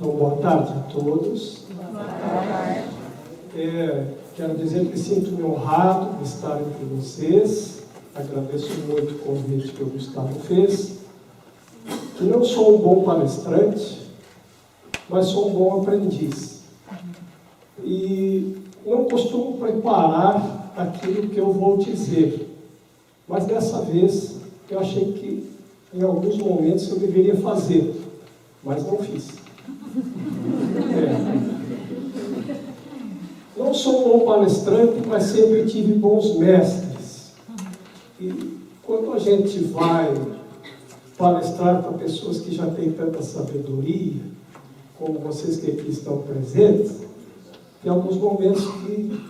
Então, boa tarde a todos. Quero dizer que sinto-me honrado de estar entre vocês. Agradeço muito o convite que o Gustavo fez. Que não sou um bom palestrante, mas sou um bom aprendiz. E não costumo preparar aquilo que eu vou dizer. Mas dessa vez eu achei que em alguns momentos eu deveria fazer, mas não fiz. Não sou um bom palestrante, mas sempre tive bons mestres. E quando a gente vai palestrar para pessoas que já têm tanta sabedoria, como vocês que aqui estão presentes, tem alguns momentos que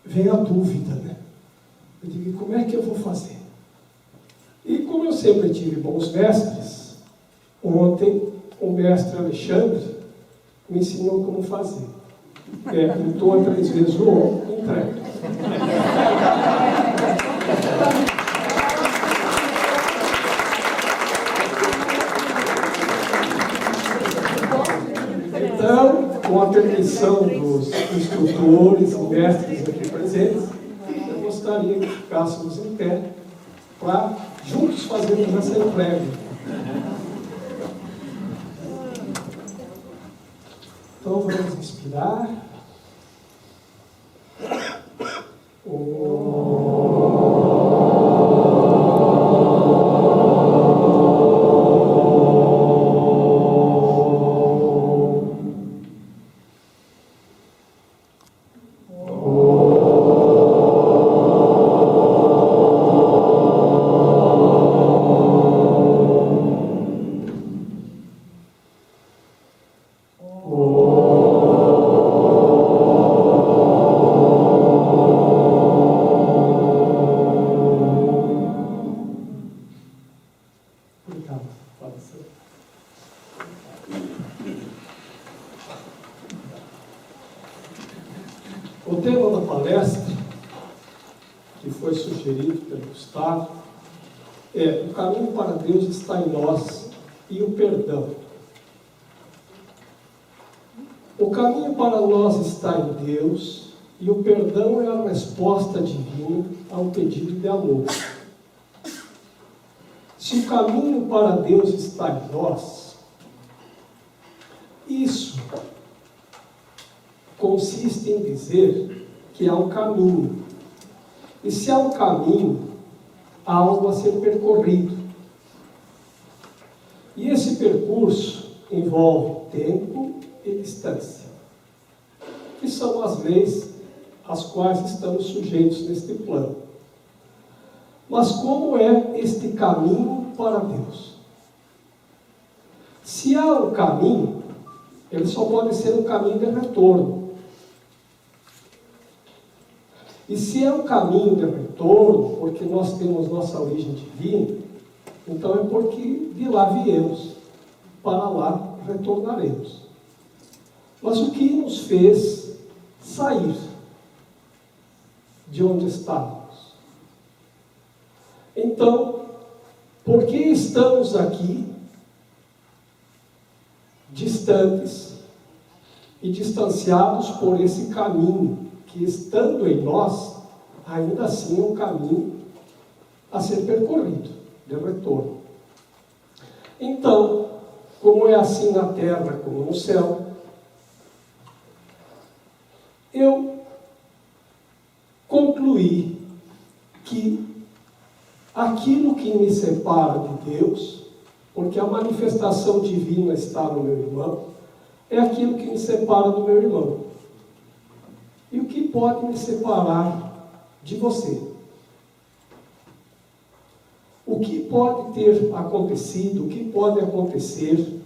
vem a dúvida, né? Eu digo, como é que eu vou fazer? E como eu sempre tive bons mestres, ontem o mestre Alexandre me ensinou como fazer. Pintou 3 vezes o ombro, entrega. Então, com a permissão dos instrutores e mestres aqui presentes, eu gostaria que ficássemos em pé para juntos fazermos essa entrega. Então vamos inspirar. O tema da palestra, que foi sugerido pelo Gustavo, é: o caminho para Deus está em nós e o perdão. O caminho para nós está em Deus e o perdão é a resposta divina ao pedido de amor. Se o caminho para Deus está em nós, isso consiste em dizer que há um caminho. E se há um caminho, há algo a ser percorrido. E esse percurso envolve tempo e distância, que são as leis às quais estamos sujeitos neste plano. Mas como é este caminho para Deus? Se há um caminho, ele só pode ser um caminho de retorno. E se é um caminho de retorno, porque nós temos nossa origem divina, então é porque de lá viemos, para lá retornaremos. Mas o que nos fez sair de onde estávamos? Então, por que estamos aqui, distantes e distanciados por esse caminho, que estando em nós, ainda assim é um caminho a ser percorrido, de retorno. Então, como é assim na terra como no céu, eu concluí que aquilo que me separa de Deus, porque a manifestação divina está no meu irmão, é aquilo que me separa do meu irmão. E o que pode me separar de você? O que pode ter acontecido, o que pode acontecer,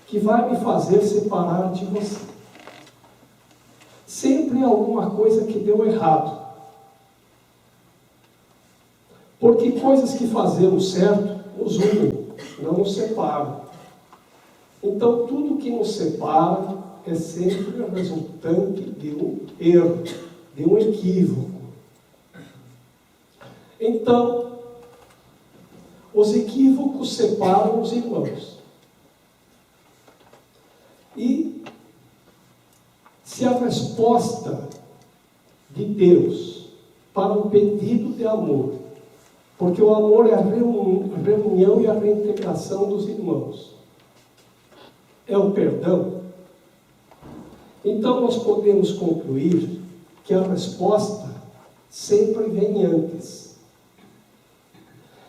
que vai me fazer separar de você? Sempre alguma coisa que deu errado. Porque coisas que fazemos certo nos unem, não nos separam. Então, tudo que nos separa é sempre a resultante de um erro, de um equívoco. Então, os equívocos separam os irmãos. E Se a resposta de Deus para um pedido de amor, porque o amor é a reunião e a reintegração dos irmãos, é o perdão, então nós podemos concluir que a resposta sempre vem antes.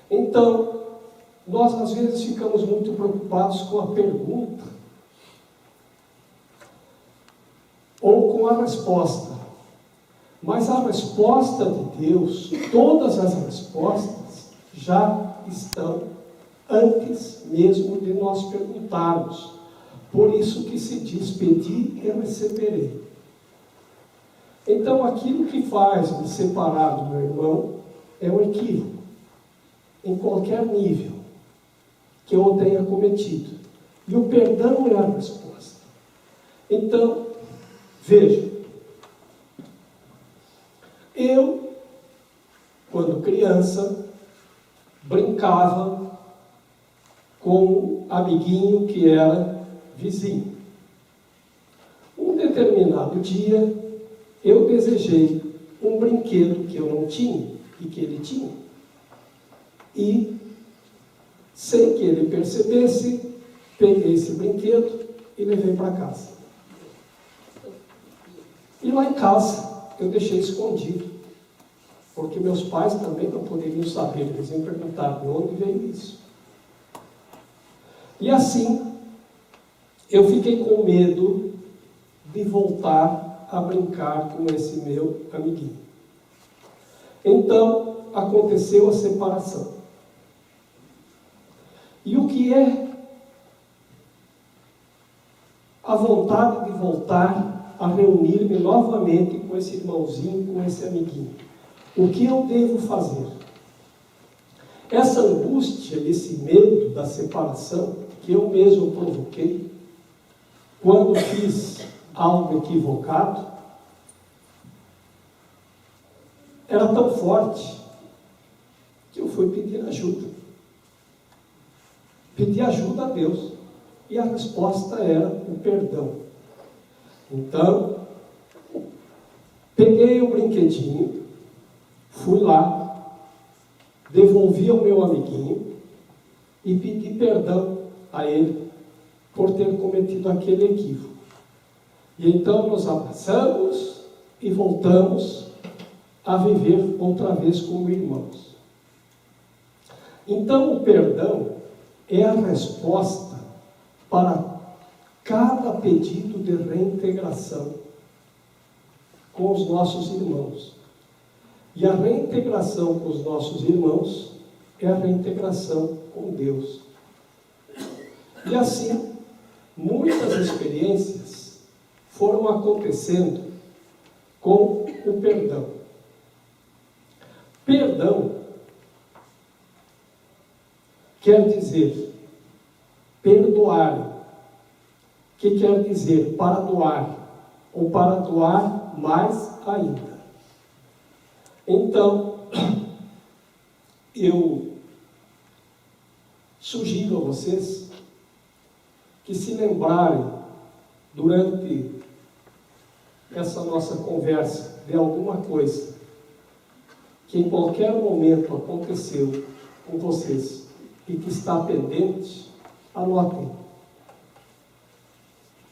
Então, nós às vezes ficamos muito preocupados com a pergunta ou com a resposta. Mas a resposta de Deus, todas as respostas, já estão antes mesmo de nós perguntarmos. Por isso que se diz: pedi e receberei. Então, aquilo que faz me separar do meu irmão é um equívoco, em qualquer nível que eu o tenha cometido. E o perdão é a resposta. Então, veja, eu, quando criança, brincava com um amiguinho que era vizinho. Um determinado dia, eu desejei um brinquedo que eu não tinha e que ele tinha. E, sem que ele percebesse, peguei esse brinquedo e levei para casa. E lá em casa, eu deixei escondido, porque meus pais também não poderiam saber, eles iam perguntar de onde veio isso. E assim, eu fiquei com medo de voltar a brincar com esse meu amiguinho. Então, aconteceu a separação. E o que é a vontade de voltar a reunir-me novamente com esse irmãozinho, com esse amiguinho? O que eu devo fazer? Essa angústia, esse medo da separação, que eu mesmo provoquei, quando fiz algo equivocado, era tão forte que eu fui pedir ajuda. Pedi ajuda a Deus. E a resposta era o perdão. Então, peguei o brinquedinho, fui lá, devolvi ao meu amiguinho e pedi perdão a ele por ter cometido aquele equívoco. E então nos abraçamos e voltamos a viver outra vez como irmãos. Então o perdão é a resposta para cada pedido de reintegração com os nossos irmãos. E a reintegração com os nossos irmãos é a reintegração com Deus. E assim, muitas experiências foram acontecendo com o perdão. Perdão quer dizer perdoar, que quer dizer para doar, ou para doar mais ainda. Então, eu sugiro a vocês que se lembrarem, durante essa nossa conversa, de alguma coisa que em qualquer momento aconteceu com vocês e que está pendente, anotem.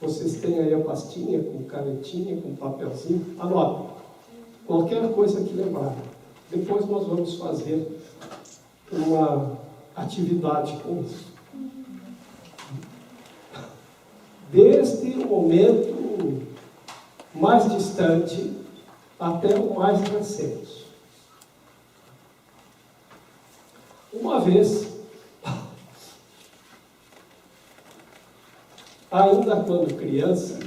Vocês têm aí a pastinha com canetinha, com papelzinho, anotem. Qualquer coisa que lembrarem. Depois nós vamos fazer uma atividade com isso. Desde o momento mais distante até o mais recente. Uma vez, ainda quando criança,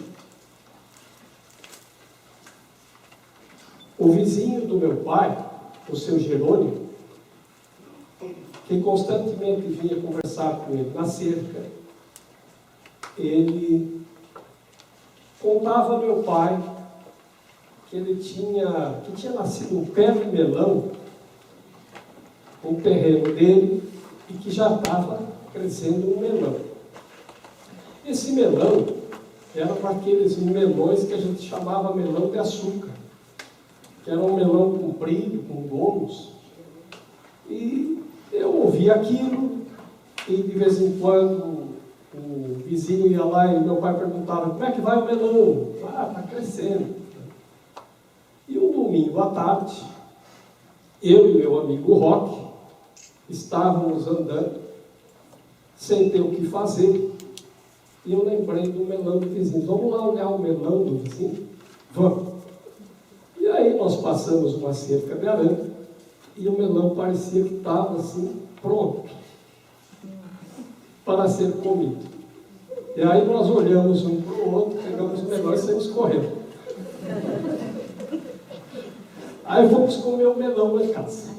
o vizinho do meu pai, o seu Jerônimo, que constantemente vinha conversar com ele na cerca, ele contava ao meu pai que tinha nascido um pé de melão no terreno dele e que já estava crescendo um melão. Esse melão era para aqueles melões que a gente chamava melão de açúcar, que era um melão comprido, com gomos. E eu ouvia aquilo, e de vez em quando o vizinho ia lá e meu pai perguntava: como é que vai o melão? Ah, está crescendo. E um domingo à tarde, eu e meu amigo Roque estávamos andando, sem ter o que fazer, e eu lembrei do melão do vizinho. Vamos lá olhar o melão do vizinho? Vamos. E aí nós passamos uma cerca de arame, e o melão parecia que estava assim, pronto para ser comido. E aí nós olhamos um para o outro, pegamos o melão e saímos correndo. Aí fomos comer o melão lá em casa.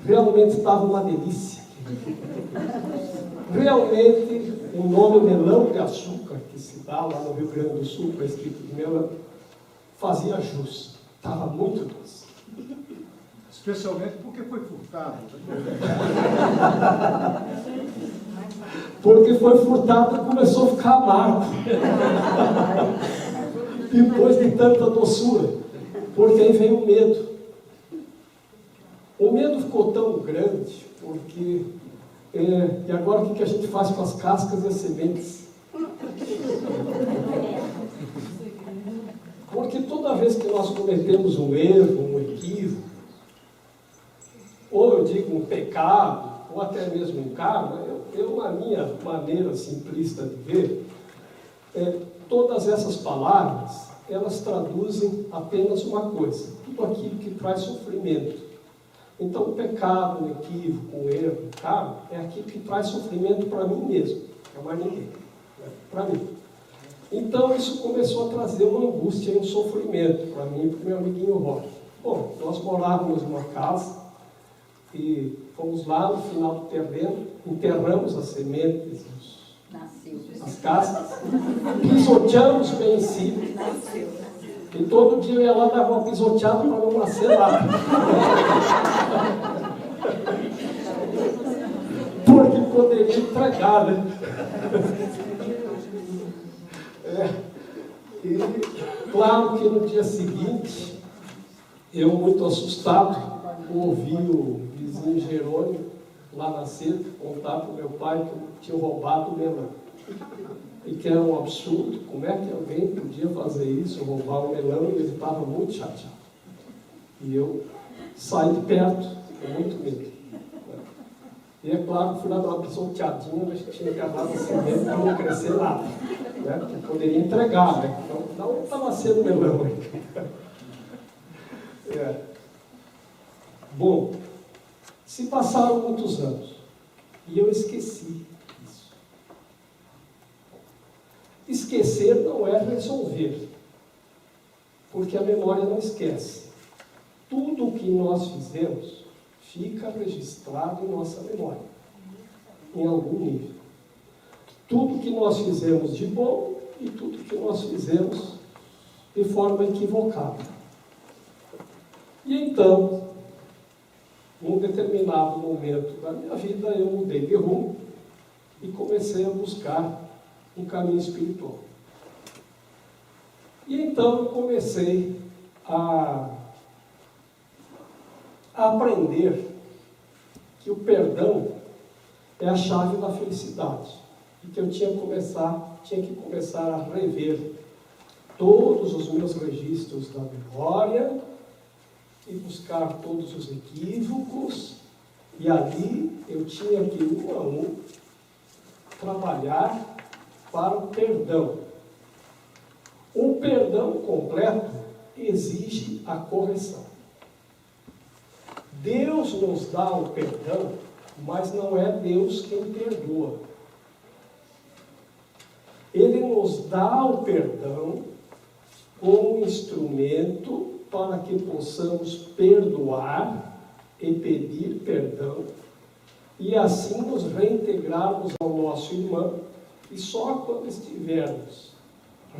Realmente estava uma delícia. Realmente, o nome melão de açúcar, que se dá lá no Rio Grande do Sul, para escrito de melão, fazia jus. Estava muito doce. Especialmente porque foi furtado. Porque foi furtado e começou a ficar amargo. Depois de tanta doçura. Porque aí veio o medo. O medo ficou tão grande, porque... e agora o que a gente faz com as cascas e as sementes? Porque toda vez que nós cometemos um erro, um equívoco, ou eu digo um pecado, ou até mesmo um karma, eu na minha maneira simplista de ver, todas essas palavras, elas traduzem apenas uma coisa: tudo aquilo que traz sofrimento. Então, o pecado, o equívoco, o erro, o karma, é aquilo que traz sofrimento para mim mesmo, para mais ninguém, para mim. Então, isso começou a trazer uma angústia e um sofrimento para mim e para o meu amiguinho Roque. Bom, nós morávamos numa casa e fomos lá no final do terreno, enterramos as sementes, as cascas, pisoteamos bem em cima. E todo dia eu ia lá dar uma pisoteada para não nascer lá. Porque poderia entregar, né? E claro que no dia seguinte, eu muito assustado, ouvi o vizinho Jerônimo lá na cerca contar para o meu pai que eu tinha roubado o melão. E que era um absurdo, como é que alguém podia fazer isso, roubar o melão, e ele estava muito chateado. E eu saí de perto, com muito medo. E é claro que fui lá dar uma pisoteadinha, mas tinha agarrado a semente para não crescer nada. Né? Porque poderia entregar, né? Não estava sendo melão. Bom, se passaram muitos anos, e eu esqueci. Esquecer não é resolver, porque a memória não esquece. Tudo o que nós fizemos fica registrado em nossa memória, em algum nível. Tudo que nós fizemos de bom e tudo que nós fizemos de forma equivocada. E então, num determinado momento da minha vida, eu mudei de rumo e comecei a buscar um caminho espiritual. E então eu comecei a aprender que o perdão é a chave da felicidade. E que eu tinha que começar a rever todos os meus registros da memória e buscar todos os equívocos. E ali eu tinha que, um a um, trabalhar para o perdão. O perdão completo exige a correção. Deus nos dá o perdão, mas não é Deus quem perdoa. Ele nos dá o perdão como instrumento para que possamos perdoar e pedir perdão e assim nos reintegrarmos ao nosso irmão. E só quando estivermos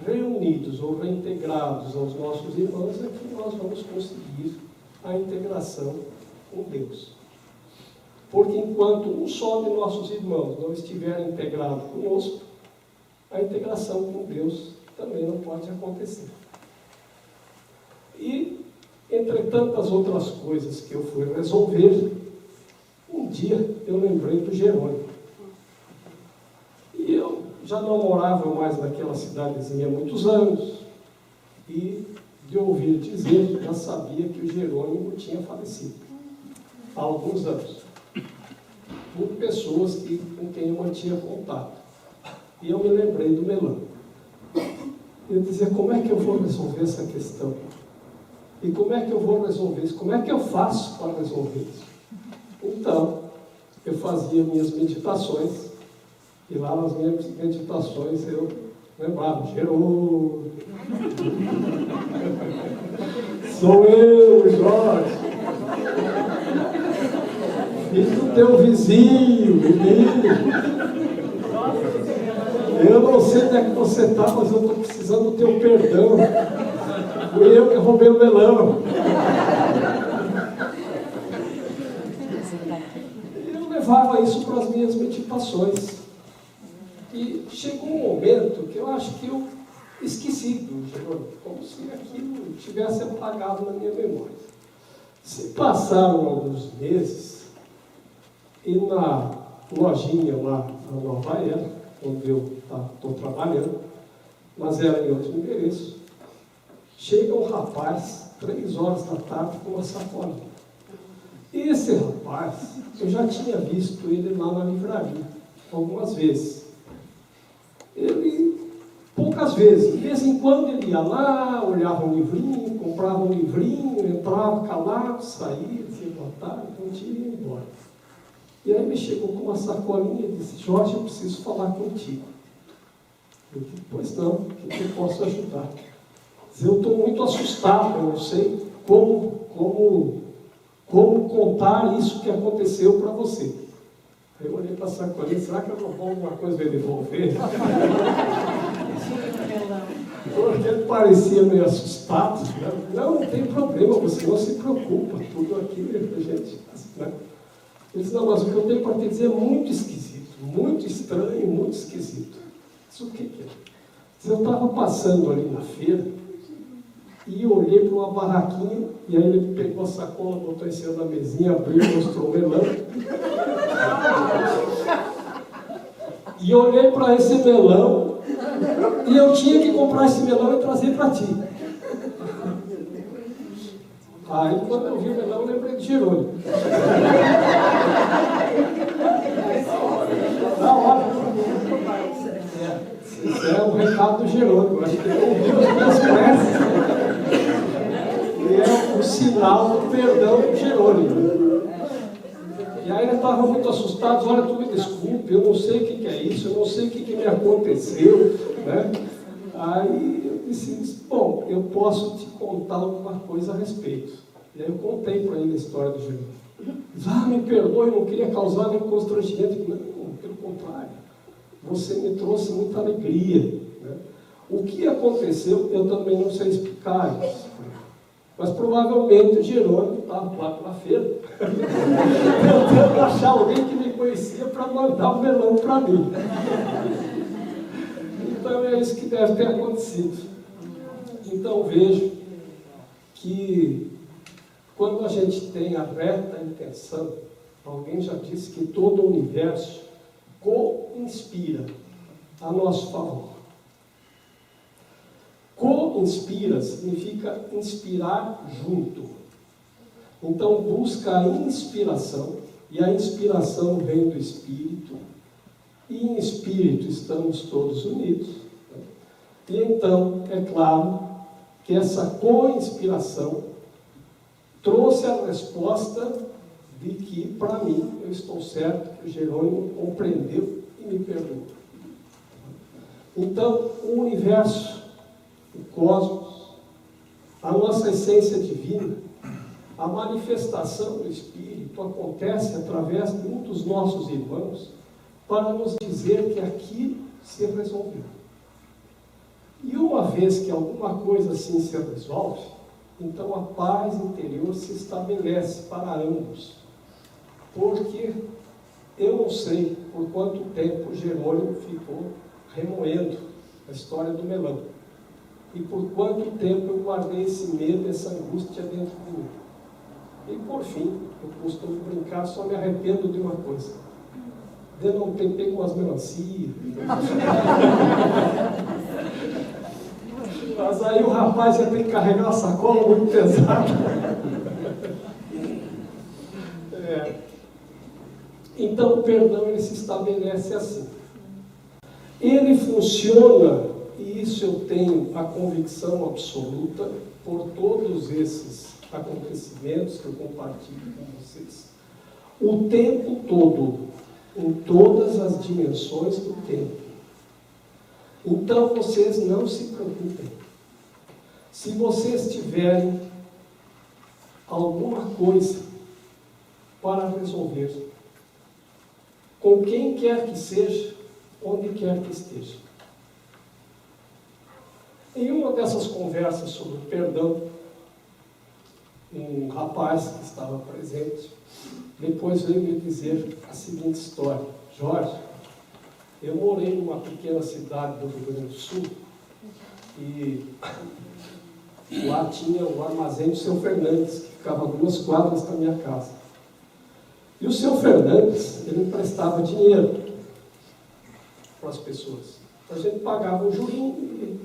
reunidos ou reintegrados aos nossos irmãos é que nós vamos conseguir a integração com Deus. Porque enquanto um só de nossos irmãos não estiver integrado conosco, a integração com Deus também não pode acontecer. E, entre tantas outras coisas que eu fui resolver, um dia eu lembrei do Jerônimo. E eu já não morava mais naquela cidadezinha há muitos anos, e de ouvir dizer, já sabia que o Jerônimo tinha falecido há alguns anos, por pessoas com quem eu mantinha contato. E eu me lembrei do Melão. Eu dizia, como é que eu vou resolver essa questão? E como é que eu vou resolver isso? Como é que eu faço para resolver isso? Então, eu fazia minhas meditações, e lá nas minhas meditações eu lembrava, Jerônimo, sou eu, Jorge, filho do teu vizinho, menino. Eu não sei onde é que você está, mas eu estou precisando do teu perdão. Fui eu que roubei o melão. Eu levava isso para as minhas meditações. E chegou um momento que eu acho que eu esqueci do Jerônimo, como se aquilo tivesse apagado na minha memória. Se passaram alguns meses, e na lojinha lá na Nova Era, onde eu estou trabalhando, mas era em outro endereço, chega um rapaz, 3 horas da tarde, com uma sacolinha. E esse rapaz, eu já tinha visto ele lá na livraria, algumas vezes. Ele, poucas vezes, de vez em quando ele ia lá, olhava um livrinho, comprava um livrinho, entrava calado, saía, dizia boa tarde, bom dia e ia embora. E aí ele chegou com uma sacolinha e disse, Jorge, eu preciso falar contigo. Eu disse, pois não, o que eu posso ajudar? Eu estou muito assustado, eu não sei como contar isso que aconteceu para você. Aí eu olhei para a sacolinha, será que eu não vou alguma coisa me devolver? Porque ele parecia meio assustado. Né? Não tem problema, você não se preocupa, tudo aquilo a gente... Né? Ele disse, não, mas o que eu tenho para te dizer é muito esquisito, muito estranho, muito esquisito. Isso o que é? Eu estava passando ali na feira e olhei para uma barraquinha, e aí ele pegou a sacola, botou em cima da mesinha, abriu, mostrou o melão. E olhei para esse melão, e eu tinha que comprar esse melão e trazer para ti. Aí, quando eu vi o melão, eu lembrei de Jerônimo. Na hora. Isso é o recado do Jerônimo. Acho que ele ouviu as minhas preces. E é o sinal do perdão do Jerônimo. E aí ele estava muito assustado. Olha, tu me desculpe, eu não sei o que é isso, eu não sei o que me aconteceu. Né? Aí eu disse, bom, eu posso te contar alguma coisa a respeito. E aí eu contei para ele a história do Jerônimo. Ele disse, me perdoe, eu não queria causar nenhum constrangimento. Não, pelo contrário. Você me trouxe muita alegria. Né? O que aconteceu, eu também não sei explicar isso. Mas provavelmente o Jerônimo estava lá pela feira, tentando achar alguém que me conhecia para mandar o melão para mim. Então é isso que deve ter acontecido. Então vejo que quando a gente tem a reta intenção, alguém já disse que todo o universo co-inspira a nosso favor. Co-inspira significa inspirar junto. Então busca a inspiração, e a inspiração vem do Espírito, e em Espírito estamos todos unidos. E então, é claro que essa co-inspiração trouxe a resposta de que, para mim, eu estou certo que o Jerônimo compreendeu e me perdoou. Então, o universo, o cosmos, a nossa essência divina, a manifestação do Espírito acontece através de um dos nossos irmãos para nos dizer que aquilo se resolveu. E uma vez que alguma coisa assim se resolve, então a paz interior se estabelece para ambos. Porque eu não sei por quanto tempo o Jerônimo ficou remoendo a história do melão. E por quanto tempo eu guardei esse medo, essa angústia dentro de mim. E por fim, eu costumo brincar, só me arrependo de uma coisa: de não ter pego umas melancias. Mas aí o rapaz ia ter que carregar uma sacola muito pesada. Então o perdão, ele se estabelece assim. Ele funciona, e isso eu tenho a convicção absoluta, por todos esses acontecimentos que eu compartilho com vocês, o tempo todo, em todas as dimensões do tempo. Então vocês não se preocupem. Se vocês tiverem alguma coisa para resolver, com quem quer que seja, onde quer que esteja. Em uma dessas conversas sobre perdão, um rapaz que estava presente, depois veio me dizer a seguinte história: Jorge, eu morei numa pequena cidade do Rio Grande do Sul e lá tinha o armazém do seu Fernandes, que ficava a 2 quadras da minha casa. E o seu Fernandes, ele emprestava dinheiro para as pessoas. A gente pagava um jurinho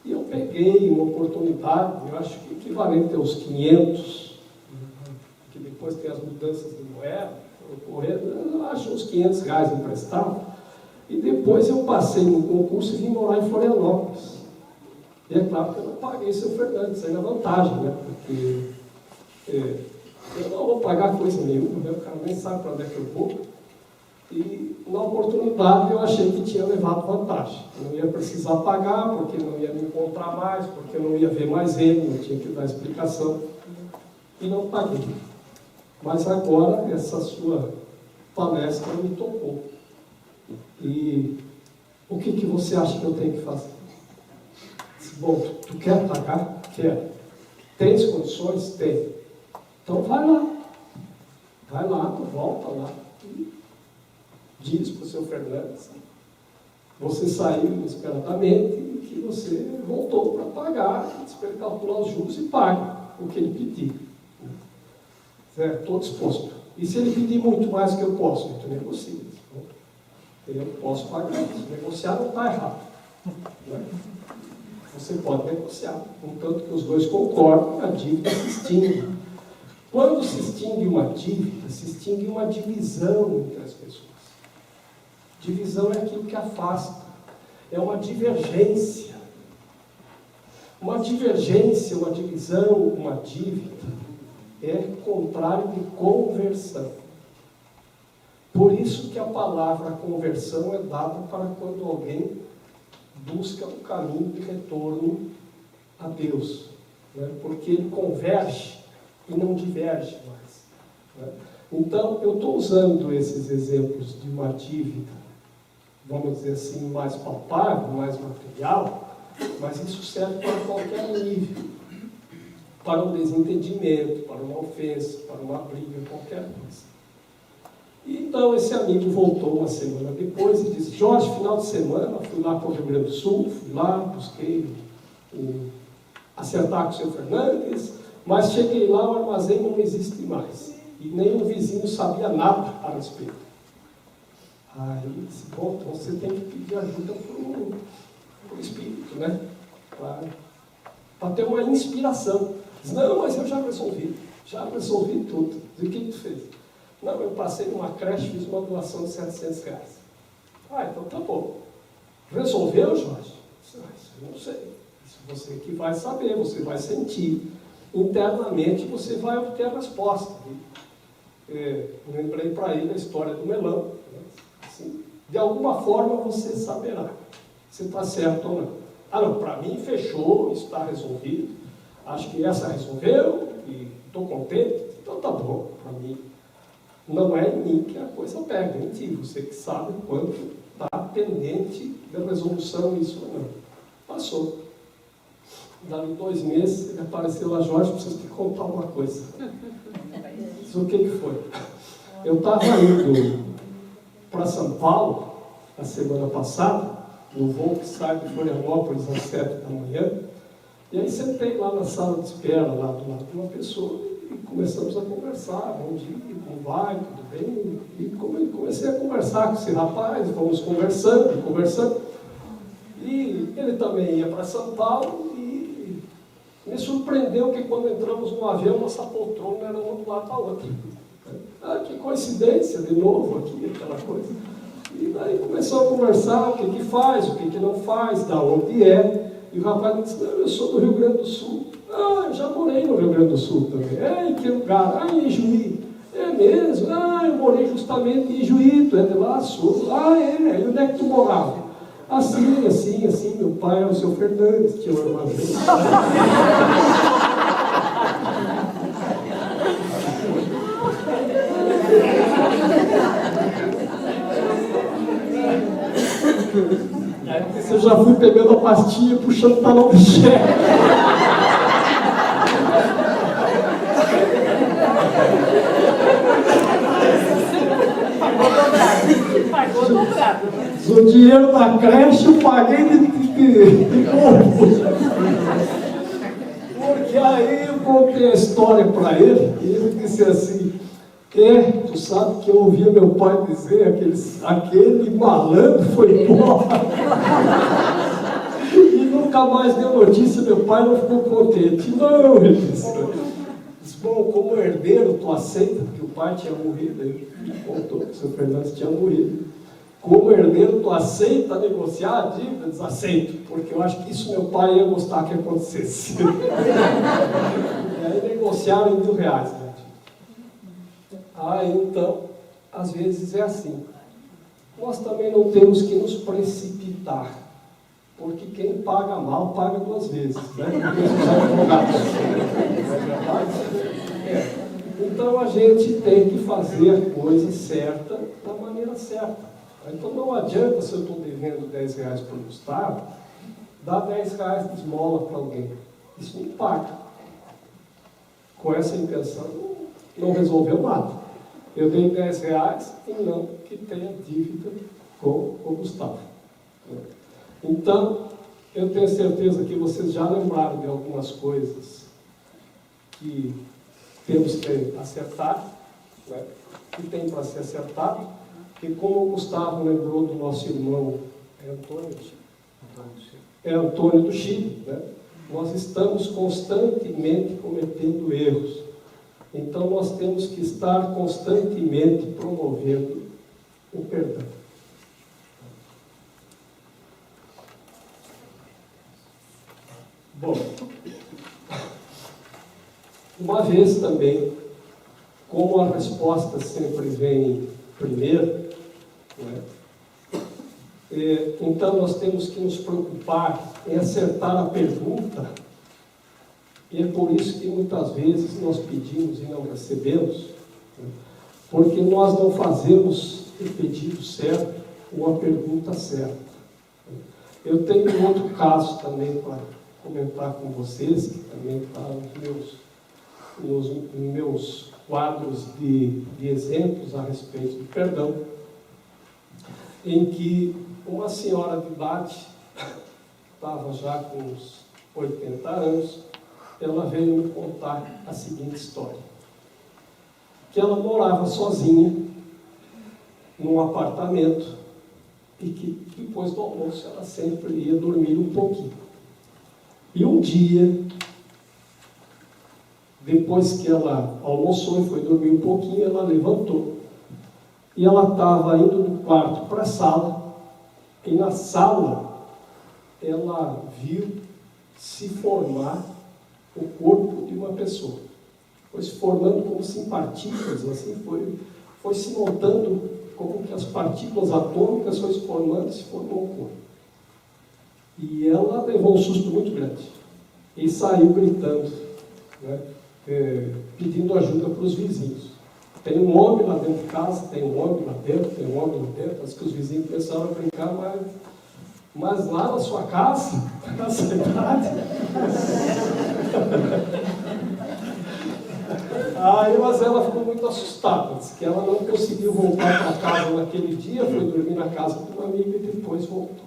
e eu peguei uma oportunidade, eu acho que equivalente aos 500, que depois tem as mudanças de moeda, eu acho uns 500 reais emprestado. E depois eu passei no concurso e vim morar em Florianópolis. E é claro que eu não paguei seu Fernandes, aí na vantagem, né? Porque eu não vou pagar coisa nenhuma, né? O cara nem sabe para onde é que eu vou. E na oportunidade eu achei que tinha levado vantagem. Não ia precisar pagar, porque não ia me encontrar mais, porque eu não ia ver mais ele, não tinha que dar explicação. E não paguei. Mas agora essa sua palestra me tocou. E o que você acha que eu tenho que fazer? Bom, tu quer pagar? Quero. Tens condições? Tem. Então vai lá, tu volta lá e diz para o seu Fernandes: você saiu inesperadamente e que você voltou para pagar, para ele calcular os juros e paga o que ele pedir. Certo? Estou disposto. E se ele pedir muito mais do que eu posso, tu negocia. Eu posso pagar. Se negociar não está errado. Né? Você pode negociar, contanto que os dois concordam, a dívida se extingue. Quando se extingue uma dívida, se extingue uma divisão entre as pessoas. Divisão é aquilo que afasta, é uma divergência. Uma divergência, uma divisão, uma dívida, é contrário de conversão. Por isso que a palavra conversão é dada para quando alguém busca o caminho de retorno a Deus, né? Porque ele converge e não diverge mais, né? Então, eu estou usando esses exemplos de uma dívida, vamos dizer assim, mais palpável, mais material, mas isso serve para qualquer nível, para um desentendimento, para uma ofensa, para uma briga, qualquer coisa. E então esse amigo voltou uma semana depois e disse: Jorge, final de semana, fui lá para o Rio Grande do Sul, fui lá, busquei acertar com o seu Fernandes, mas cheguei lá, o armazém não existe mais. E nem o vizinho sabia nada a respeito. Aí ele disse: bom, então você tem que pedir ajuda para o Espírito, né? Para ter uma inspiração. Diz: não, mas eu já resolvi tudo. E o que tu fez? Não, eu passei numa creche, fiz uma doação de 700 reais. Então tá bom. Resolveu, Jorge? Isso eu não sei. Isso você que vai saber, você vai sentir. Internamente você vai obter a resposta. Lembrei para ele a história do melão. Assim, de alguma forma você saberá se está certo ou não. Não, para mim fechou, está resolvido. Acho que essa resolveu e estou contente. Então tá bom, para mim. Não é em mim que a coisa pega, é em ti. Você que sabe o quanto está pendente da resolução isso ou não. Passou. Dali 2 meses, ele apareceu lá: Jorge, preciso te contar uma coisa. Disse: o que foi? Eu estava indo para São Paulo, a semana passada, no voo que sai de Florianópolis às 7 da manhã. E aí sentei lá na sala de espera, lá do lado de uma pessoa, e começamos a conversar. Bom dia, como vai, tudo bem? E comecei a conversar com esse rapaz, fomos conversando. E ele também ia para São Paulo, e me surpreendeu que quando entramos no avião, nossa poltrona era uma do lado da outra. Ah, que coincidência, de novo aqui, aquela coisa. E daí começou a conversar, o que faz, o que não faz, da onde é. E o rapaz me disse, não, eu sou do Rio Grande do Sul. Ah, eu já morei no Rio Grande do Sul também. É, em que lugar? Ah, em Juí. É mesmo? Ah, eu morei justamente em Juí, tu é de lá, sul. Ah, é, e onde é que tu morava? Assim, meu pai era o seu Fernandes, tinha uma armazém. Eu já fui pegando a pastinha e puxando o talão de cheque. Pagou dobrado. O dinheiro da creche eu paguei de novo. Porque aí eu contei a história para ele e ele disse assim, tu sabe que eu ouvia meu pai dizer, aquele malandro foi embora. E nunca mais deu notícia, meu pai não ficou contente. Não, ele disse, bom, como herdeiro tu aceita, porque o pai tinha morrido, ele contou que o seu Fernandes tinha morrido. Como herdeiro tu aceita negociar a dívida? Aceito, porque eu acho que isso meu pai ia gostar que acontecesse. E aí negociaram em R$1.000, né? Então, às vezes é assim. Nós também não temos que nos precipitar, porque quem paga mal, paga 2 vezes, né? Então, a gente tem que fazer a coisa certa, da maneira certa. Então, não adianta, se eu estou devendo R$10 para o Gustavo, dar R$10 de esmola para alguém. Isso não paga. Com essa intenção, não resolveu nada. Eu dei R$10 e não que tenha dívida com o Gustavo. Então, eu tenho certeza que vocês já lembraram de algumas coisas que temos que acertar, né? Que tem para ser acertado, e como o Gustavo lembrou do nosso irmão Antônio do Chile, né? Nós estamos constantemente cometendo erros. Então, nós temos que estar constantemente promovendo o perdão. Bom, uma vez também, como a resposta sempre vem primeiro, né? Então nós temos que nos preocupar em acertar a pergunta, e é por isso que muitas vezes nós pedimos e não recebemos, né? Porque nós não fazemos o pedido certo ou a pergunta certa. Eu tenho um outro caso também para comentar com vocês, que também está nos meus quadros de exemplos a respeito do perdão, em que uma senhora de idade, estava já com uns 80 anos, ela veio me contar a seguinte história, que ela morava sozinha, num apartamento, e que depois do almoço ela sempre ia dormir um pouquinho. E um dia, depois que ela almoçou e foi dormir um pouquinho, ela levantou. E ela estava indo do quarto para a sala, e na sala ela viu se formar o corpo de uma pessoa. Foi se formando como se em partículas, assim, foi se montando como que as partículas atômicas foram se formando e se formou o corpo. E ela levou um susto muito grande. E saiu gritando, né? Pedindo ajuda para os vizinhos. Tem um homem lá dentro de casa, tem um homem lá dentro, tem um homem lá dentro. Acho que os vizinhos começaram a brincar, mas lá na sua casa, na cidade. Aí, mas ela ficou muito assustada, disse que ela não conseguiu voltar para casa naquele dia, foi dormir na casa de uma amiga e depois voltou.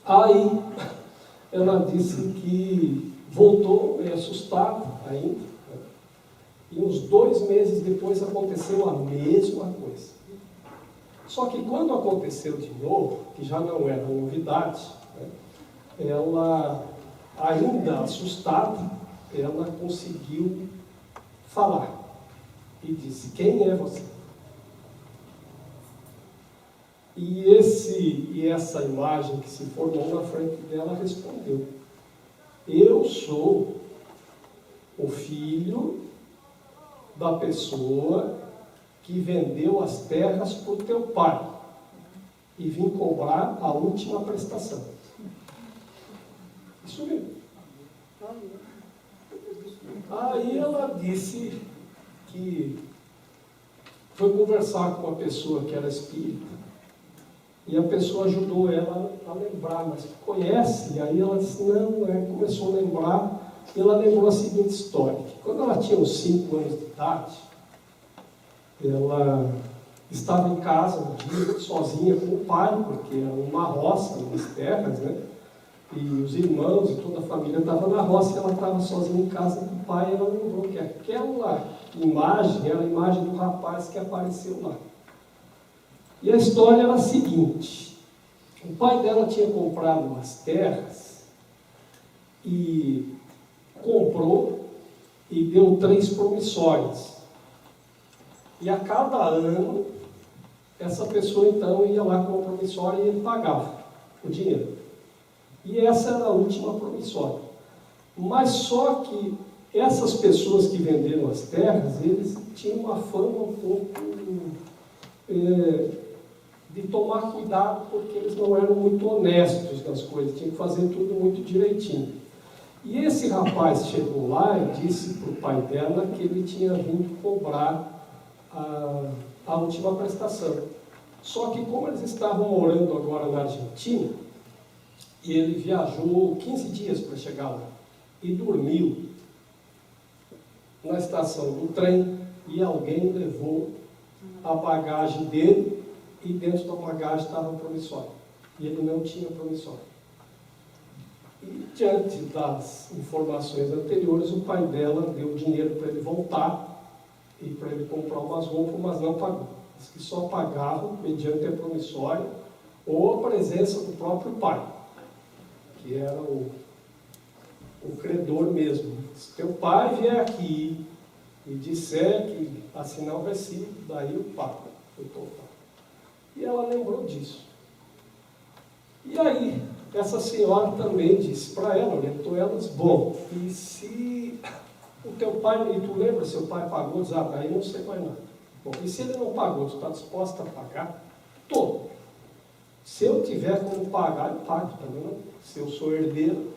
Aí ela disse que voltou meio assustada ainda, né? E uns 2 meses depois aconteceu a mesma coisa. Só que quando aconteceu de novo, que já não era novidade, né? Ela, ainda assustada, ela conseguiu falar e disse: quem é você? E essa imagem que se formou na frente dela respondeu: eu sou o filho da pessoa que vendeu as terras para o teu pai e vim cobrar a última prestação. Isso mesmo. Aí ela disse que foi conversar com uma pessoa que era espírita, e a pessoa ajudou ela a lembrar, mas conhece? E aí ela disse, não, começou a lembrar, e ela lembrou a seguinte história: que quando ela tinha uns 5 anos de idade, ela estava em casa um dia, sozinha com o pai, porque era uma roça, umas terras, né? E os irmãos e toda a família estava na roça, e ela estava sozinha em casa com o pai, e ela lembrou que aquela imagem era a imagem do rapaz que apareceu lá. E a história era a seguinte: o pai dela tinha comprado umas terras, e comprou e deu 3 promissórias. E a cada ano, essa pessoa então ia lá com a promissória e ele pagava o dinheiro. E essa era a última promissória. Mas só que essas pessoas que venderam as terras, eles tinham uma fama um pouco de tomar cuidado, porque eles não eram muito honestos nas coisas, tinham que fazer tudo muito direitinho. E esse rapaz chegou lá e disse para o pai dela que ele tinha vindo cobrar a última prestação. Só que como eles estavam morando agora na Argentina, e ele viajou 15 dias para chegar lá, e dormiu na estação do trem, e alguém levou a bagagem dele, e dentro da bagagem estava a promissória. E ele não tinha promissória. E diante das informações anteriores, o pai dela deu dinheiro para ele voltar, e para ele comprar umas roupas, mas não pagou. Diz que só pagavam mediante a promissória ou a presença do próprio pai, que era o credor mesmo. Se teu pai vier aqui e disser que assinar o recibo, daí o pago foi total. E ela lembrou disso. E aí, essa senhora também disse para ela, orientou ela, disse, bom, e se o teu pai, e tu lembra, seu pai pagou, diz, daí não sei mais nada. Bom, e se ele não pagou, tu está disposta a pagar? Todo. Se eu tiver como pagar, eu pago também. Não? Se eu sou herdeiro,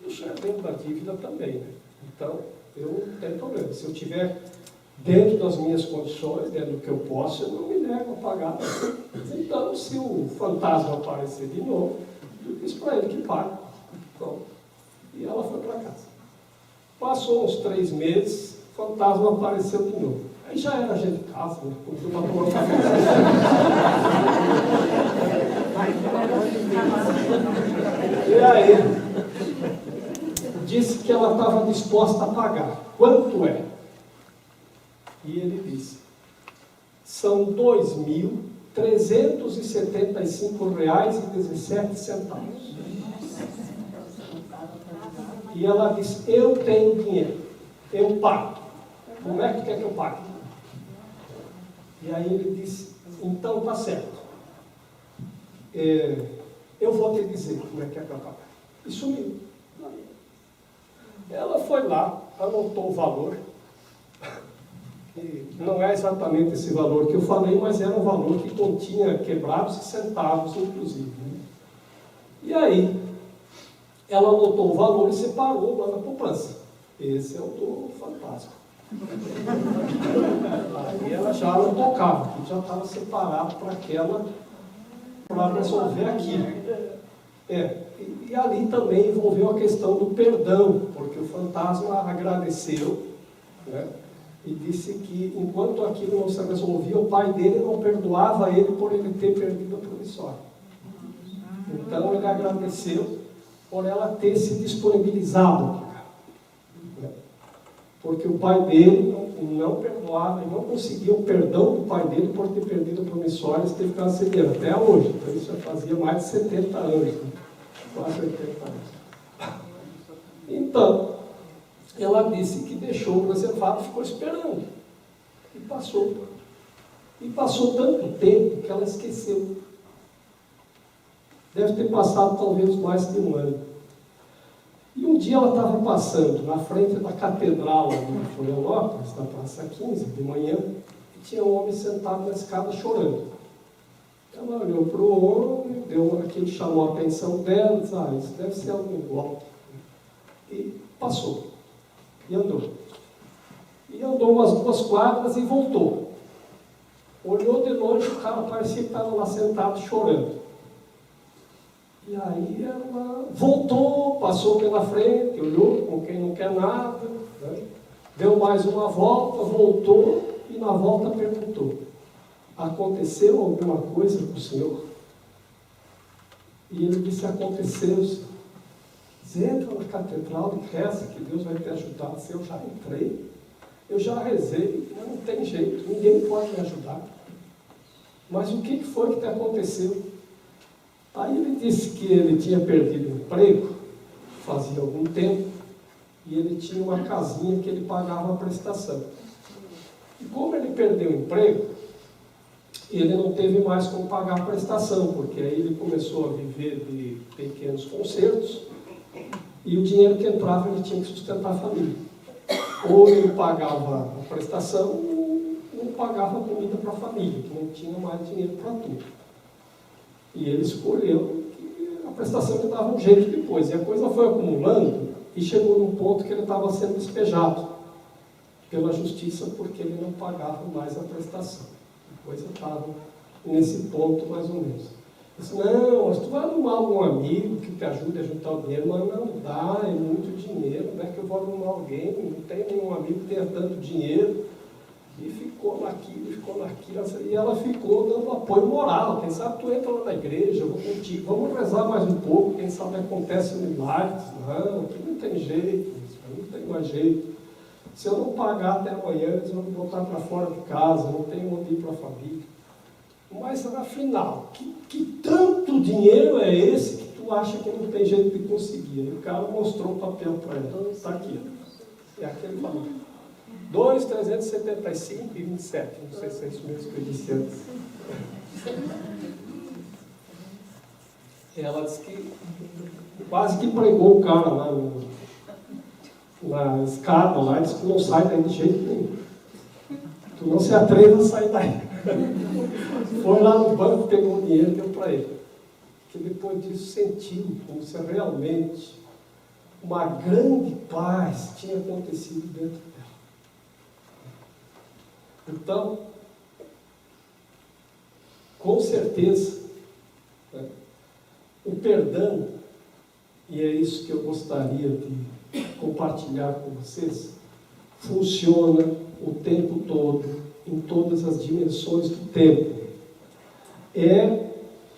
eu sou herdeiro da dívida também, né? Então, eu não tenho problema. Se eu tiver dentro das minhas condições, dentro do que eu posso, eu não me nego a pagar. Então, se o fantasma aparecer de novo, eu disse para ele que paga. Então, e ela foi para casa. Passou uns 3 meses, o fantasma apareceu de novo. Aí já era gente de casa, né? Porque uma tomar café. E aí, disse que ela estava disposta a pagar. Quanto é? E ele disse, são R$ 2.375,17. E ela disse, eu tenho dinheiro, eu pago. Como é que tu quer que eu pague? E aí ele disse, então tá certo. Eu vou te dizer como é que eu pagar. E sumiu. Ela foi lá, anotou o valor. E não é exatamente esse valor que eu falei, mas era um valor que continha quebrados e centavos, inclusive. Né? E aí, ela anotou o valor e separou lá na poupança. Esse é o do fantasma. Aí ela já não tocava, porque já estava separado para resolver aquilo. E ali também envolveu a questão do perdão, porque o fantasma agradeceu, né? E disse que enquanto aquilo não se resolvia, o pai dele não perdoava ele por ele ter perdido a promissória. Então ele agradeceu por ela ter se disponibilizado, né? Porque o pai dele não perdoava, ele não conseguia o perdão do pai dele por ter perdido promissórias e ter ficado sem dinheiro, até hoje. Então isso já fazia mais de 70 anos, né? Quase 80 anos. Então, ela disse que deixou o reservado e ficou esperando. E passou. E passou tanto tempo que ela esqueceu. Deve ter passado talvez mais de um ano. E um dia ela estava passando na frente da catedral ali de Florianópolis, na Praça 15, de manhã, e tinha um homem sentado na escada chorando. Ela olhou para o homem, deu aquilo, chamou a atenção dela, disse, isso deve ser algum golpe. E passou. E andou. E andou umas 2 quadras e voltou. Olhou de longe, o cara parecia que estava lá sentado chorando. E aí ela voltou, passou pela frente, olhou com quem não quer nada, né? Deu mais uma volta, voltou e na volta perguntou: aconteceu alguma coisa com o senhor? E ele disse: aconteceu, senhor. Você entra na catedral e reza que Deus vai te ajudar. Se eu já entrei, eu já rezei, mas não tem jeito, ninguém pode me ajudar. Mas o que foi que te aconteceu? Aí ele disse que ele tinha perdido o emprego, fazia algum tempo, e ele tinha uma casinha que ele pagava a prestação. E como ele perdeu o emprego, ele não teve mais como pagar a prestação, porque aí ele começou a viver de pequenos concertos, e o dinheiro que entrava ele tinha que sustentar a família. Ou ele pagava a prestação, ou não pagava a comida para a família, que não tinha mais dinheiro para tudo. E ele escolheu que a prestação lhe dava um jeito depois. E a coisa foi acumulando e chegou num ponto que ele estava sendo despejado pela justiça porque ele não pagava mais a prestação. A coisa estava nesse ponto mais ou menos. Ele disse: não, mas tu vai arrumar algum amigo que te ajude a juntar o dinheiro, mas não dá, é muito dinheiro, como é que eu vou arrumar alguém? Não tem nenhum amigo que tenha tanto dinheiro. E ficou naquilo, e ela ficou dando apoio moral. Quem sabe tu entra lá na igreja, eu vou contigo, vamos rezar mais um pouco, quem sabe acontece milagres. Não, aqui não tem jeito, não tem mais jeito. Se eu não pagar até amanhã, eles vão me botar para fora de casa, não tenho onde ir para a família. Mas afinal, que tanto dinheiro é esse que tu acha que não tem jeito de conseguir? E o cara mostrou o papel para ela. Está aqui. É aquele valor. 2,375 e 27. Não sei se é isso mesmo que eu disse antes. Ela disse que quase que pregou o cara lá na escada lá, e disse que não sai daí de jeito nenhum. Tu não se atreva a sair daí. Foi lá no banco, pegou o dinheiro e deu para ele. Que depois disso sentiu como se realmente uma grande paz tinha acontecido dentro dela. Então, com certeza, né, o perdão, e é isso que eu gostaria de compartilhar com vocês, funciona o tempo todo, em todas as dimensões do tempo. É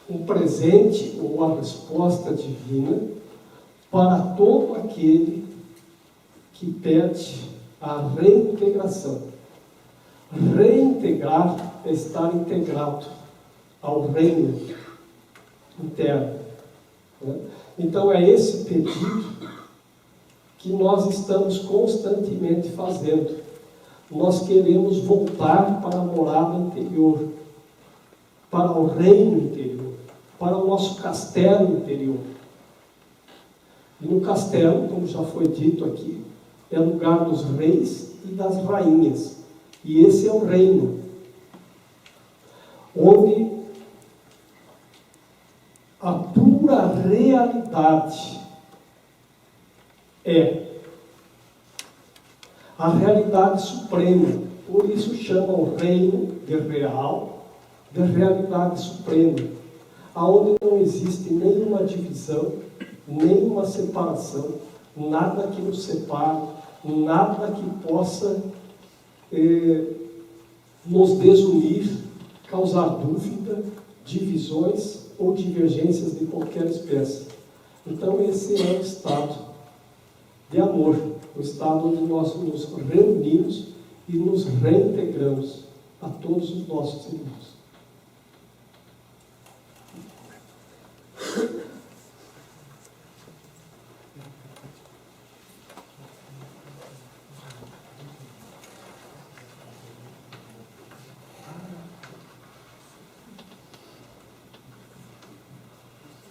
um presente ou a resposta divina para todo aquele que pede a reintegração. Reintegrar é estar integrado ao reino interno, né? Então é esse pedido que nós estamos constantemente fazendo. Nós queremos voltar para a morada interior, para o reino interior, para o nosso castelo interior. E no castelo, como já foi dito aqui, é lugar dos reis e das rainhas. E esse é o reino, onde a pura realidade é a realidade suprema. Por isso chama o reino de real, de realidade suprema, aonde não existe nenhuma divisão, nenhuma separação, nada que nos separe, nada que possa nos desunir, causar dúvida divisões ou divergências de qualquer espécie. Então, esse é o estado de amor, o estado onde nós nos reunimos e nos reintegramos a todos os nossos irmãos.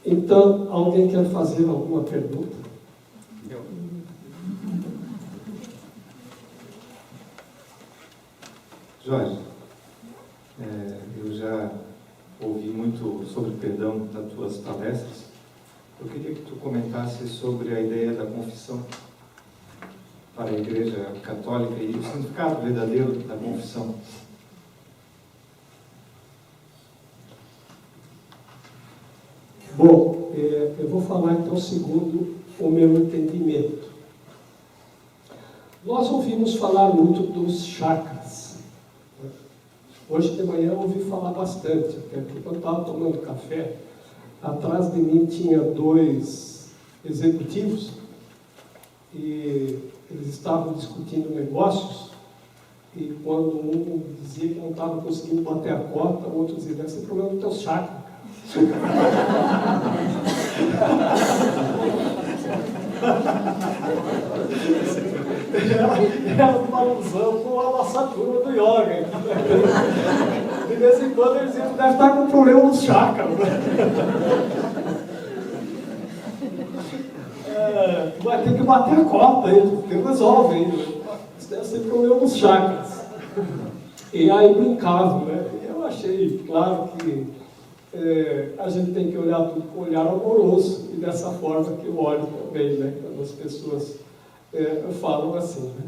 Então, alguém quer fazer alguma pergunta? Jorge, eu já ouvi muito sobre perdão das tuas palestras. Eu queria que tu comentasse sobre a ideia da confissão para a Igreja Católica e o significado verdadeiro da confissão. Bom, eu vou falar então segundo o meu entendimento. Nós ouvimos falar muito dos chakras. Hoje de manhã eu ouvi falar bastante, porque quando eu estava tomando café, atrás de mim tinha 2 executivos e eles estavam discutindo negócios e quando um dizia que não estava conseguindo bater a cota, o outro dizia, deve ser problema do teu chakra. Era uma alusão com a nossa turma do yoga. De vez em quando eles diziam que deve estar com problema nos chakras. Vai ter que bater a cota aí, porque resolve ainda. Isso deve ser problema nos chakras. E aí brincavam, né? E eu achei, claro, que a gente tem que olhar tudo com um olhar amoroso, e dessa forma que eu olho também, né? Quando as pessoas falam assim, né?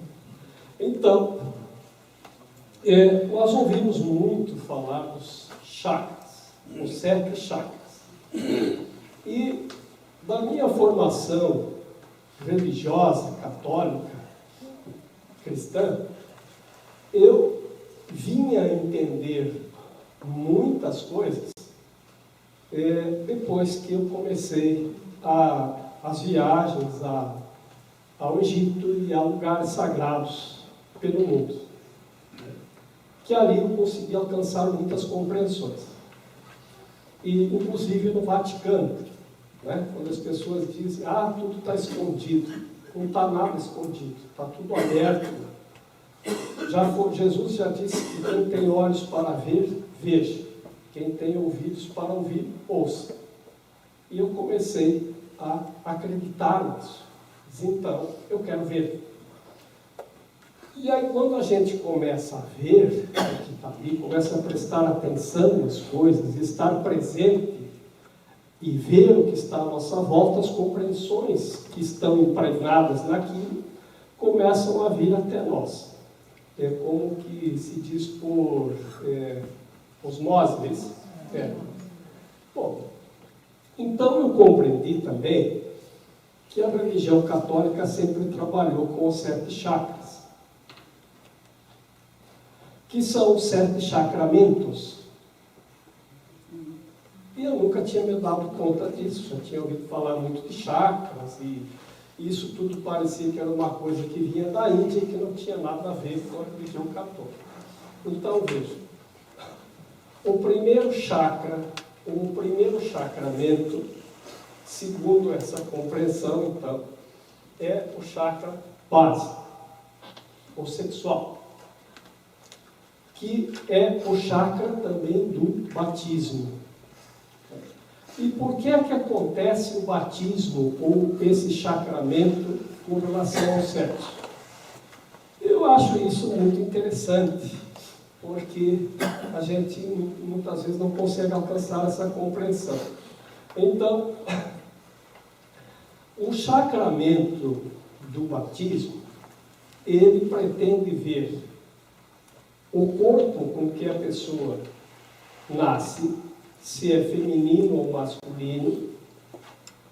Então, nós ouvimos muito falar dos chakras, os 7 chakras. E da minha formação religiosa, católica, cristã, eu vinha a entender muitas coisas depois que eu comecei as viagens ao Egito e a lugares sagrados pelo mundo. Que ali eu consegui alcançar muitas compreensões. E, inclusive, no Vaticano, né, quando as pessoas dizem, tudo está escondido. Não está nada escondido, está tudo aberto. Jesus já disse que quem tem olhos para ver, veja. Quem tem ouvidos para ouvir, ouça. E eu comecei a acreditar nisso. Então, eu quero ver. E aí, quando a gente começa a ver o que está ali, começa a prestar atenção nas coisas, estar presente e ver o que está à nossa volta, as compreensões que estão impregnadas naquilo, começam a vir até nós. É como que se diz por osmose. Bom, então eu compreendi também que a religião católica sempre trabalhou com os 7 chakras, que são os 7 sacramentos. E eu nunca tinha me dado conta disso, já tinha ouvido falar muito de chakras, e isso tudo parecia que era uma coisa que vinha da Índia e que não tinha nada a ver com a religião católica. Então, veja, o primeiro chakra, o primeiro sacramento, segundo essa compreensão, então, é o chakra base, o sexual, que é o chakra também do batismo. E por que é que acontece o batismo ou esse sacramento com relação ao sexo? Eu acho isso muito interessante, porque a gente muitas vezes não consegue alcançar essa compreensão. Então, o sacramento do batismo, ele pretende ver o corpo com que a pessoa nasce, se é feminino ou masculino,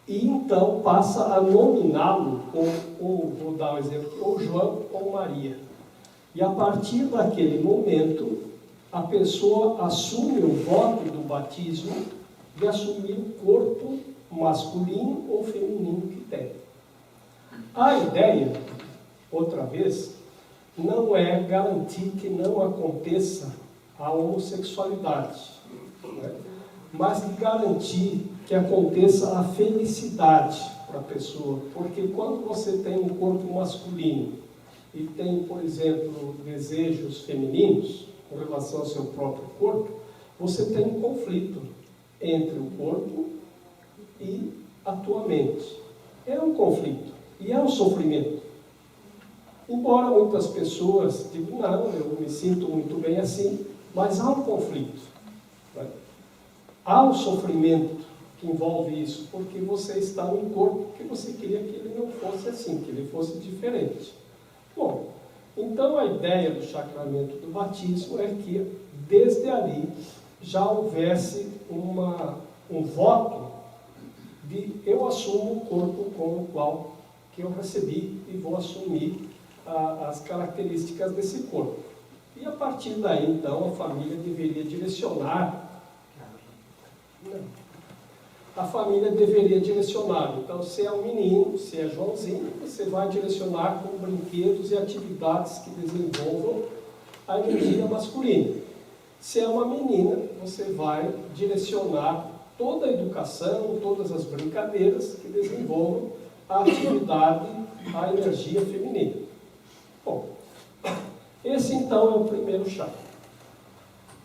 e então passa a nominá-lo como, vou dar um exemplo, ou João ou Maria. E a partir daquele momento, a pessoa assume o voto do batismo de assumir o corpo masculino ou feminino que tem. A ideia, outra vez, não é garantir que não aconteça a homossexualidade, né? Mas de garantir que aconteça a felicidade para a pessoa. Porque quando você tem um corpo masculino e tem, por exemplo, desejos femininos com relação ao seu próprio corpo, você tem um conflito entre o corpo e a tua mente. É um conflito e é um sofrimento. Embora muitas pessoas digam, não, eu me sinto muito bem assim, mas há um conflito, né? Há um sofrimento que envolve isso, porque você está num corpo que você queria que ele não fosse assim, que ele fosse diferente. Bom, então a ideia do sacramento do batismo é que, desde ali, já houvesse um voto de eu assumo o corpo com o qual que eu recebi e vou assumir as características desse corpo. E a partir daí, então, a família deveria direcionar. A família deveria direcionar. Então, se é um menino, se é Joãozinho, você vai direcionar com brinquedos e atividades que desenvolvam a energia masculina. Se é uma menina, você vai direcionar toda a educação, todas as brincadeiras que desenvolvam a atividade, a energia feminina. Bom, esse então é o primeiro chakra.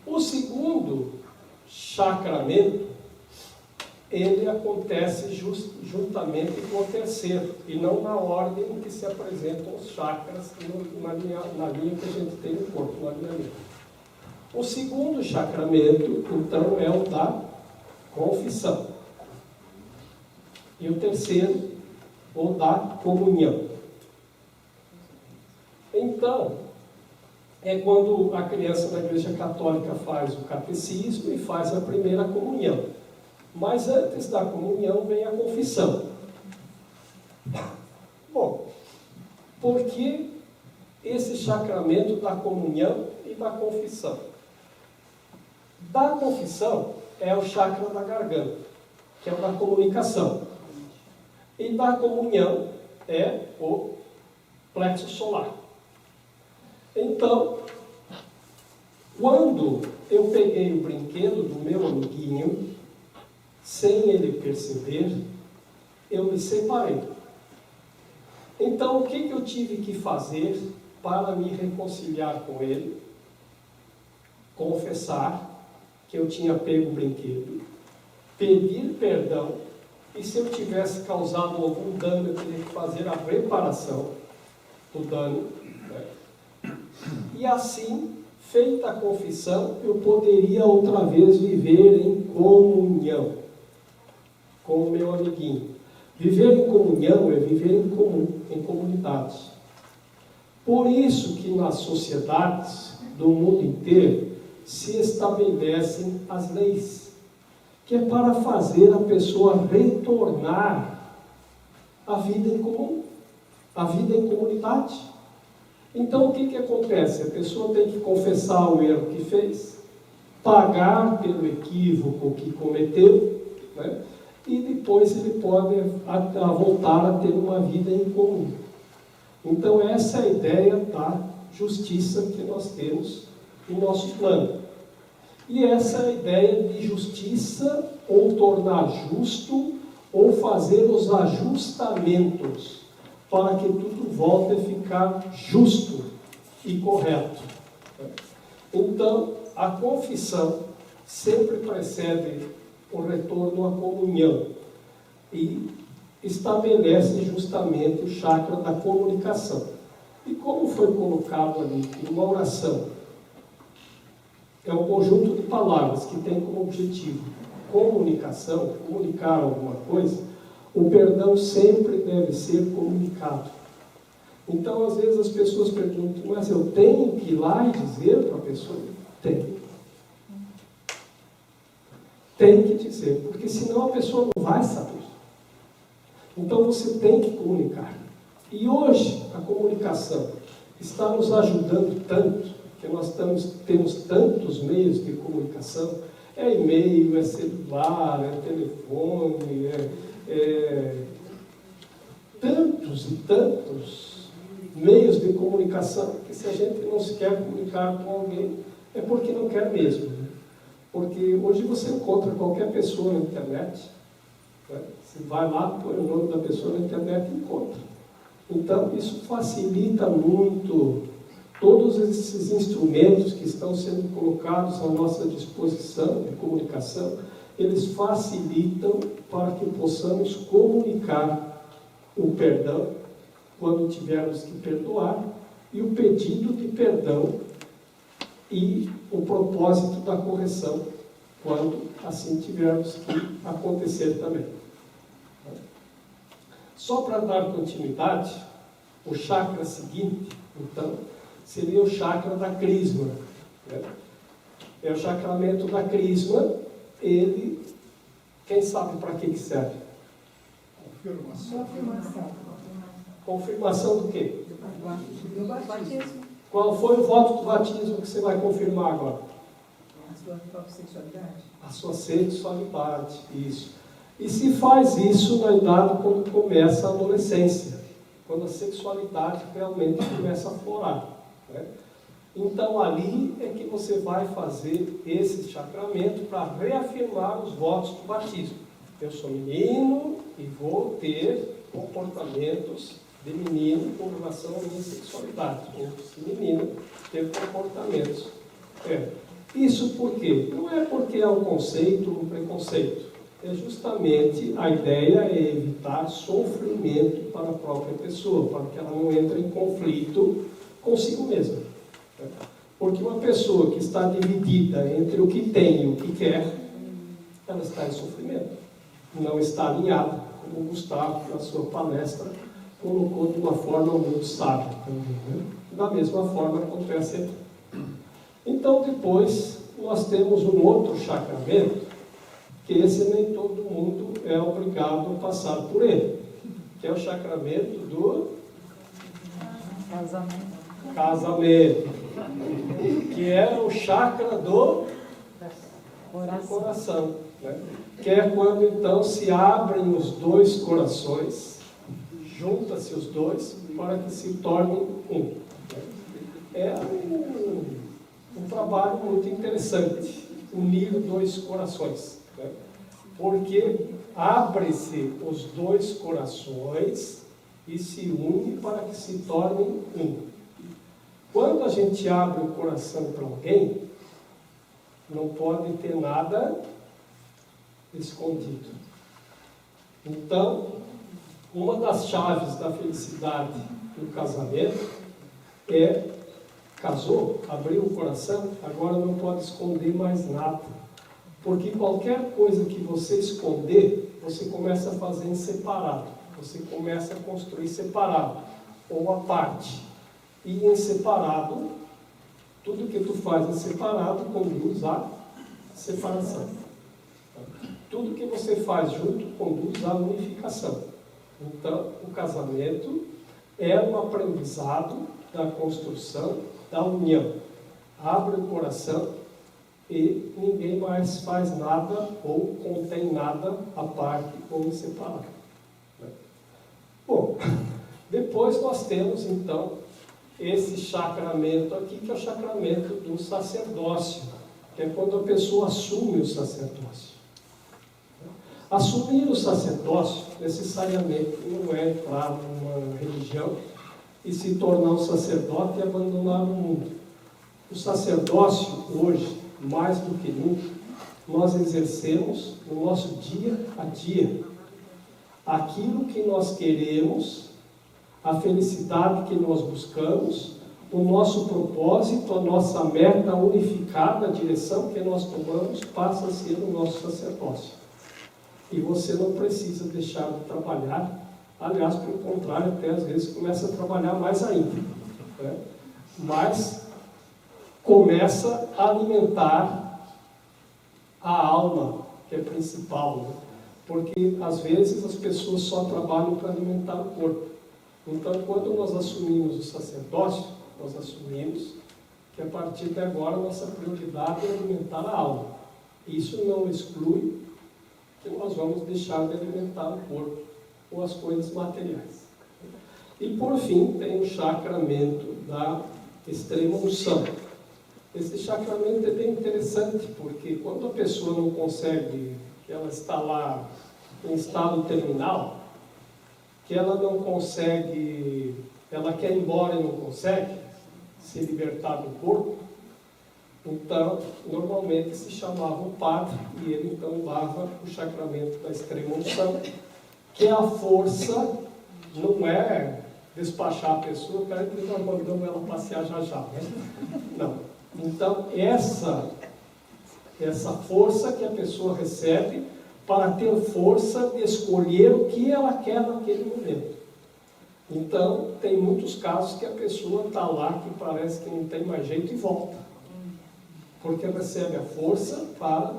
O segundo sacramento, ele acontece juntamente com o terceiro, e não na ordem em que se apresentam os chakras na linha que a gente tem no corpo, no alinhamento. O segundo sacramento, então, é o da confissão. E o terceiro, o da comunhão. Então, é quando a criança da Igreja Católica faz o catecismo e faz a primeira comunhão. Mas antes da comunhão vem a confissão. Bom, por que esse sacramento da comunhão e da confissão? Da confissão é o chakra da garganta, que é o da comunicação. E da comunhão é o plexo solar. Então, quando eu peguei o brinquedo do meu amiguinho, sem ele perceber, eu me separei. Então, o que eu tive que fazer para me reconciliar com ele? Confessar que eu tinha pego o brinquedo, pedir perdão, e se eu tivesse causado algum dano, eu teria que fazer a reparação do dano, né? E assim, feita a confissão, eu poderia outra vez viver em comunhão com o meu amiguinho. Viver em comunhão é viver em comum, em comunidade. Por isso que nas sociedades do mundo inteiro se estabelecem as leis, que é para fazer a pessoa retornar à vida em comum, à vida em comunidade. Então, o que acontece? A pessoa tem que confessar o erro que fez, pagar pelo equívoco que cometeu, né? E depois ele pode voltar a ter uma vida em comum. Então, essa é a ideia da justiça que nós temos no nosso plano. E essa é a ideia de justiça, ou tornar justo, ou fazer os ajustamentos, para que tudo volte a ficar justo e correto. Então, a confissão sempre precede o retorno à comunhão e estabelece justamente o chakra da comunicação. E como foi colocado ali, uma oração é um conjunto de palavras que tem como objetivo comunicação, comunicar alguma coisa. O perdão sempre deve ser comunicado. Então, às vezes as pessoas perguntam, mas eu tenho que ir lá e dizer para a pessoa? Tem. Tem que dizer, porque senão a pessoa não vai saber. Então, você tem que comunicar. E hoje, a comunicação está nos ajudando tanto porque nós temos tantos meios de comunicação, é e-mail, é celular, é telefone, tantos e tantos meios de comunicação, que se a gente não se quer comunicar com alguém, é porque não quer mesmo. Né? Porque hoje você encontra qualquer pessoa na internet, né? Você vai lá, põe o nome da pessoa na internet e encontra. Então, isso facilita muito todos esses instrumentos que estão sendo colocados à nossa disposição de comunicação, eles facilitam para que possamos comunicar o perdão quando tivermos que perdoar e o pedido de perdão e o propósito da correção quando assim tivermos que acontecer também. Só para dar continuidade, o chakra seguinte, então, seria o chakra da crisma. Né? É o chakramento da crisma, ele, quem sabe para que serve? Confirmação do quê? Do batismo. Qual foi o voto do batismo que você vai confirmar agora? A sua própria sexualidade. A sua sexualidade, isso. E se faz isso na idade quando começa a adolescência, quando a sexualidade realmente começa a aflorar. Né? Então ali é que você vai fazer esse sacramento para reafirmar os votos do batismo. Eu sou menino e vou ter comportamentos de menino com relação à minha sexualidade. Ou se menina, ter comportamentos. Isso por quê? Não é porque é um conceito ou um preconceito. É justamente a ideia é evitar sofrimento para a própria pessoa, para que ela não entre em conflito consigo mesma. Porque uma pessoa que está dividida entre o que tem e o que quer, ela está em sofrimento. Não está alinhada, como o Gustavo, na sua palestra, colocou de uma forma muito sábia também. Né? Da mesma forma acontece aqui. Então, depois, nós temos um outro sacramento, que esse nem todo mundo é obrigado a passar por ele, que é o sacramento do casamento, que é o chakra do coração, né? Que é quando então se abrem os dois corações, junta-se os dois para que se tornem um. É um trabalho muito interessante, unir dois corações. Porque abre-se os dois corações e se une para que se tornem um. Quando a gente abre o coração para alguém, não pode ter nada escondido. Então, uma das chaves da felicidade do casamento é: casou, abriu o coração, agora não pode esconder mais nada. Porque qualquer coisa que você esconder, você começa a fazer em separado. Você começa a construir separado, ou à parte. E em separado, tudo que tu faz em separado conduz à separação. Tudo que você faz junto conduz à unificação. Então, o casamento é um aprendizado da construção da união. Abre o coração e ninguém mais faz nada ou contém nada à parte ou em separado. Bom, depois nós temos então esse sacramento aqui, que é o sacramento do sacerdócio, que é quando a pessoa assume o sacerdócio. Assumir o sacerdócio necessariamente não é entrar numa religião e se tornar um sacerdote e abandonar o mundo. O sacerdócio hoje, mais do que nunca, nós exercemos no nosso dia a dia aquilo que nós queremos, a felicidade que nós buscamos, o nosso propósito, a nossa meta unificada, a direção que nós tomamos, passa a ser o nosso sacerdócio. E você não precisa deixar de trabalhar, aliás, pelo contrário, até às vezes começa a trabalhar mais ainda, né? Mas começa a alimentar a alma, que é principal, né? Porque às vezes as pessoas só trabalham para alimentar o corpo. Então, quando nós assumimos o sacerdócio, nós assumimos que a partir de agora nossa prioridade é alimentar a alma. Isso não exclui que nós vamos deixar de alimentar o corpo ou as coisas materiais. E por fim, tem o sacramento da extrema unção. Esse sacramento é bem interessante, porque quando a pessoa não consegue, ela está lá em estado terminal, que ela não consegue, ela quer ir embora e não consegue se libertar do corpo, então, normalmente se chamava o padre e ele então dava o sacramento da extrema unção, que é a força, não é despachar a pessoa, cara, que nós mandamos ela passear já já, né? Não. Então, essa força que a pessoa recebe para ter força de escolher o que ela quer naquele momento. Então, tem muitos casos que a pessoa está lá que parece que não tem mais jeito e volta. Porque recebe a força para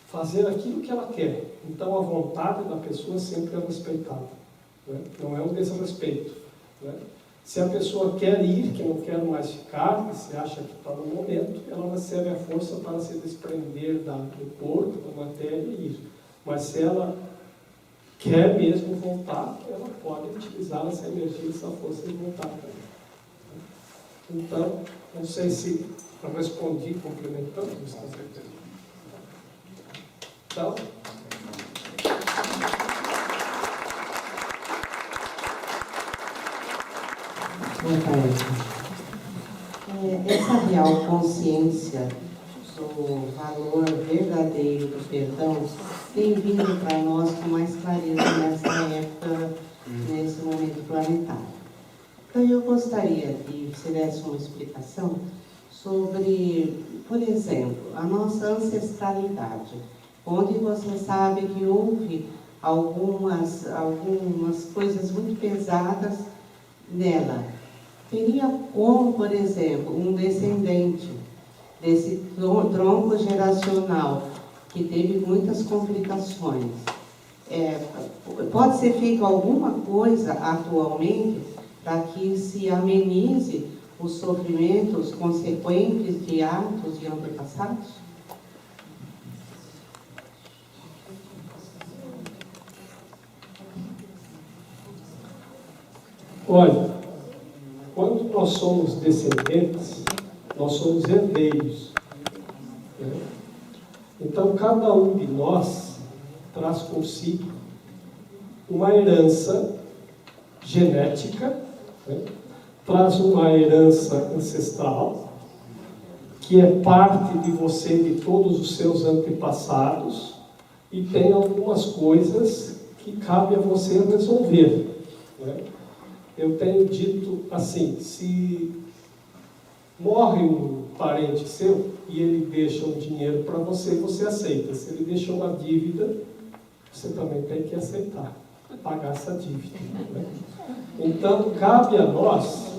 fazer aquilo que ela quer. Então, a vontade da pessoa sempre é respeitada, né? Não é um desrespeito, né? Se a pessoa quer ir, que não quer mais ficar, que se acha que está no momento, ela recebe a força para se desprender do corpo, da matéria e ir. Mas se ela quer mesmo voltar, ela pode utilizar essa energia, essa força e voltar também. Então, não sei se eu respondi complementando isso, com certeza. Então, boa tarde. Essa real consciência do valor verdadeiro do perdão tem vindo para nós com mais clareza nessa época, nesse momento planetário. Então, eu gostaria que você desse uma explicação sobre, por exemplo, a nossa ancestralidade, onde você sabe que houve algumas coisas muito pesadas nela. Teria como, por exemplo, um descendente desse tronco geracional que teve muitas complicações, pode ser feito alguma coisa atualmente para que se amenize os sofrimentos consequentes de atos de antepassados? olha, quando nós somos descendentes, nós somos herdeiros, né? Então, cada um de nós traz consigo uma herança genética, né? Traz uma herança ancestral, que é parte de você, de todos os seus antepassados, e tem algumas coisas que cabe a você resolver, né? Eu tenho dito assim, se morre um parente seu e ele deixa um dinheiro para você, você aceita. Se ele deixou uma dívida, você também tem que aceitar, pagar essa dívida, né? Então, cabe a nós,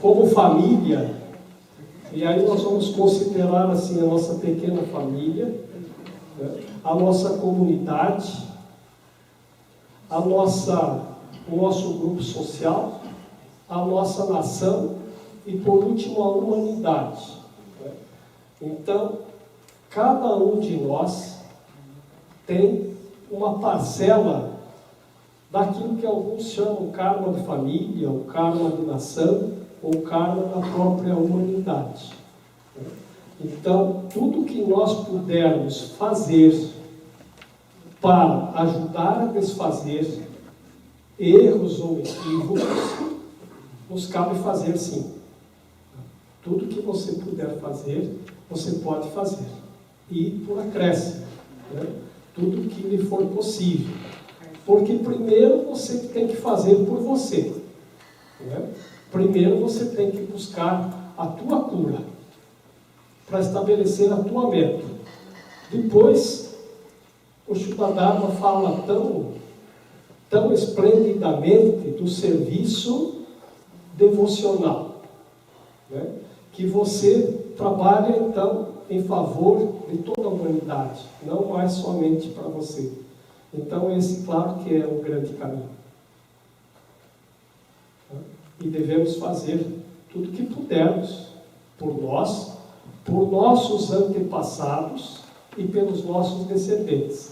como família, e aí nós vamos considerar assim a nossa pequena família, né? A nossa comunidade, o nosso grupo social, a nossa nação e, por último, a humanidade, né? Então, cada um de nós tem uma parcela daquilo que alguns chamam karma de família, ou karma de nação, ou karma da própria humanidade, né? Então, tudo que nós pudermos fazer para ajudar a desfazer erros ou equívocos, nos cabe fazer sim. Tudo que você puder fazer, você pode fazer. E por acréscimo, né? Tudo que lhe for possível. Porque primeiro você tem que fazer por você, né? Primeiro você tem que buscar a tua cura, para estabelecer a tua meta. Depois, o Shuddha-dharma fala tão esplendidamente do serviço devocional, né? Que você trabalha então em favor de toda a humanidade, não mais somente para você. Então esse, claro que é o grande caminho. E devemos fazer tudo o que pudermos por nós, por nossos antepassados e pelos nossos descendentes.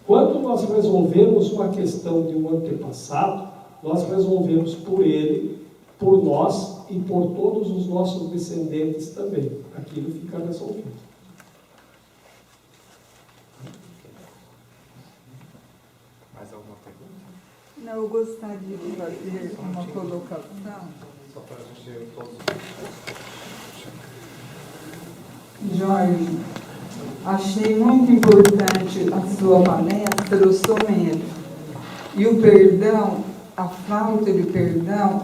Quando nós resolvemos uma questão de um antepassado, nós resolvemos por ele, por nós e por todos os nossos descendentes também. Aquilo fica resolvido. Mais alguma pergunta? Não, eu gostaria de fazer uma colocação. Só para a gente todos. Jorge, achei muito importante a sua palestra, eu sou médico. E o perdão, a falta de perdão,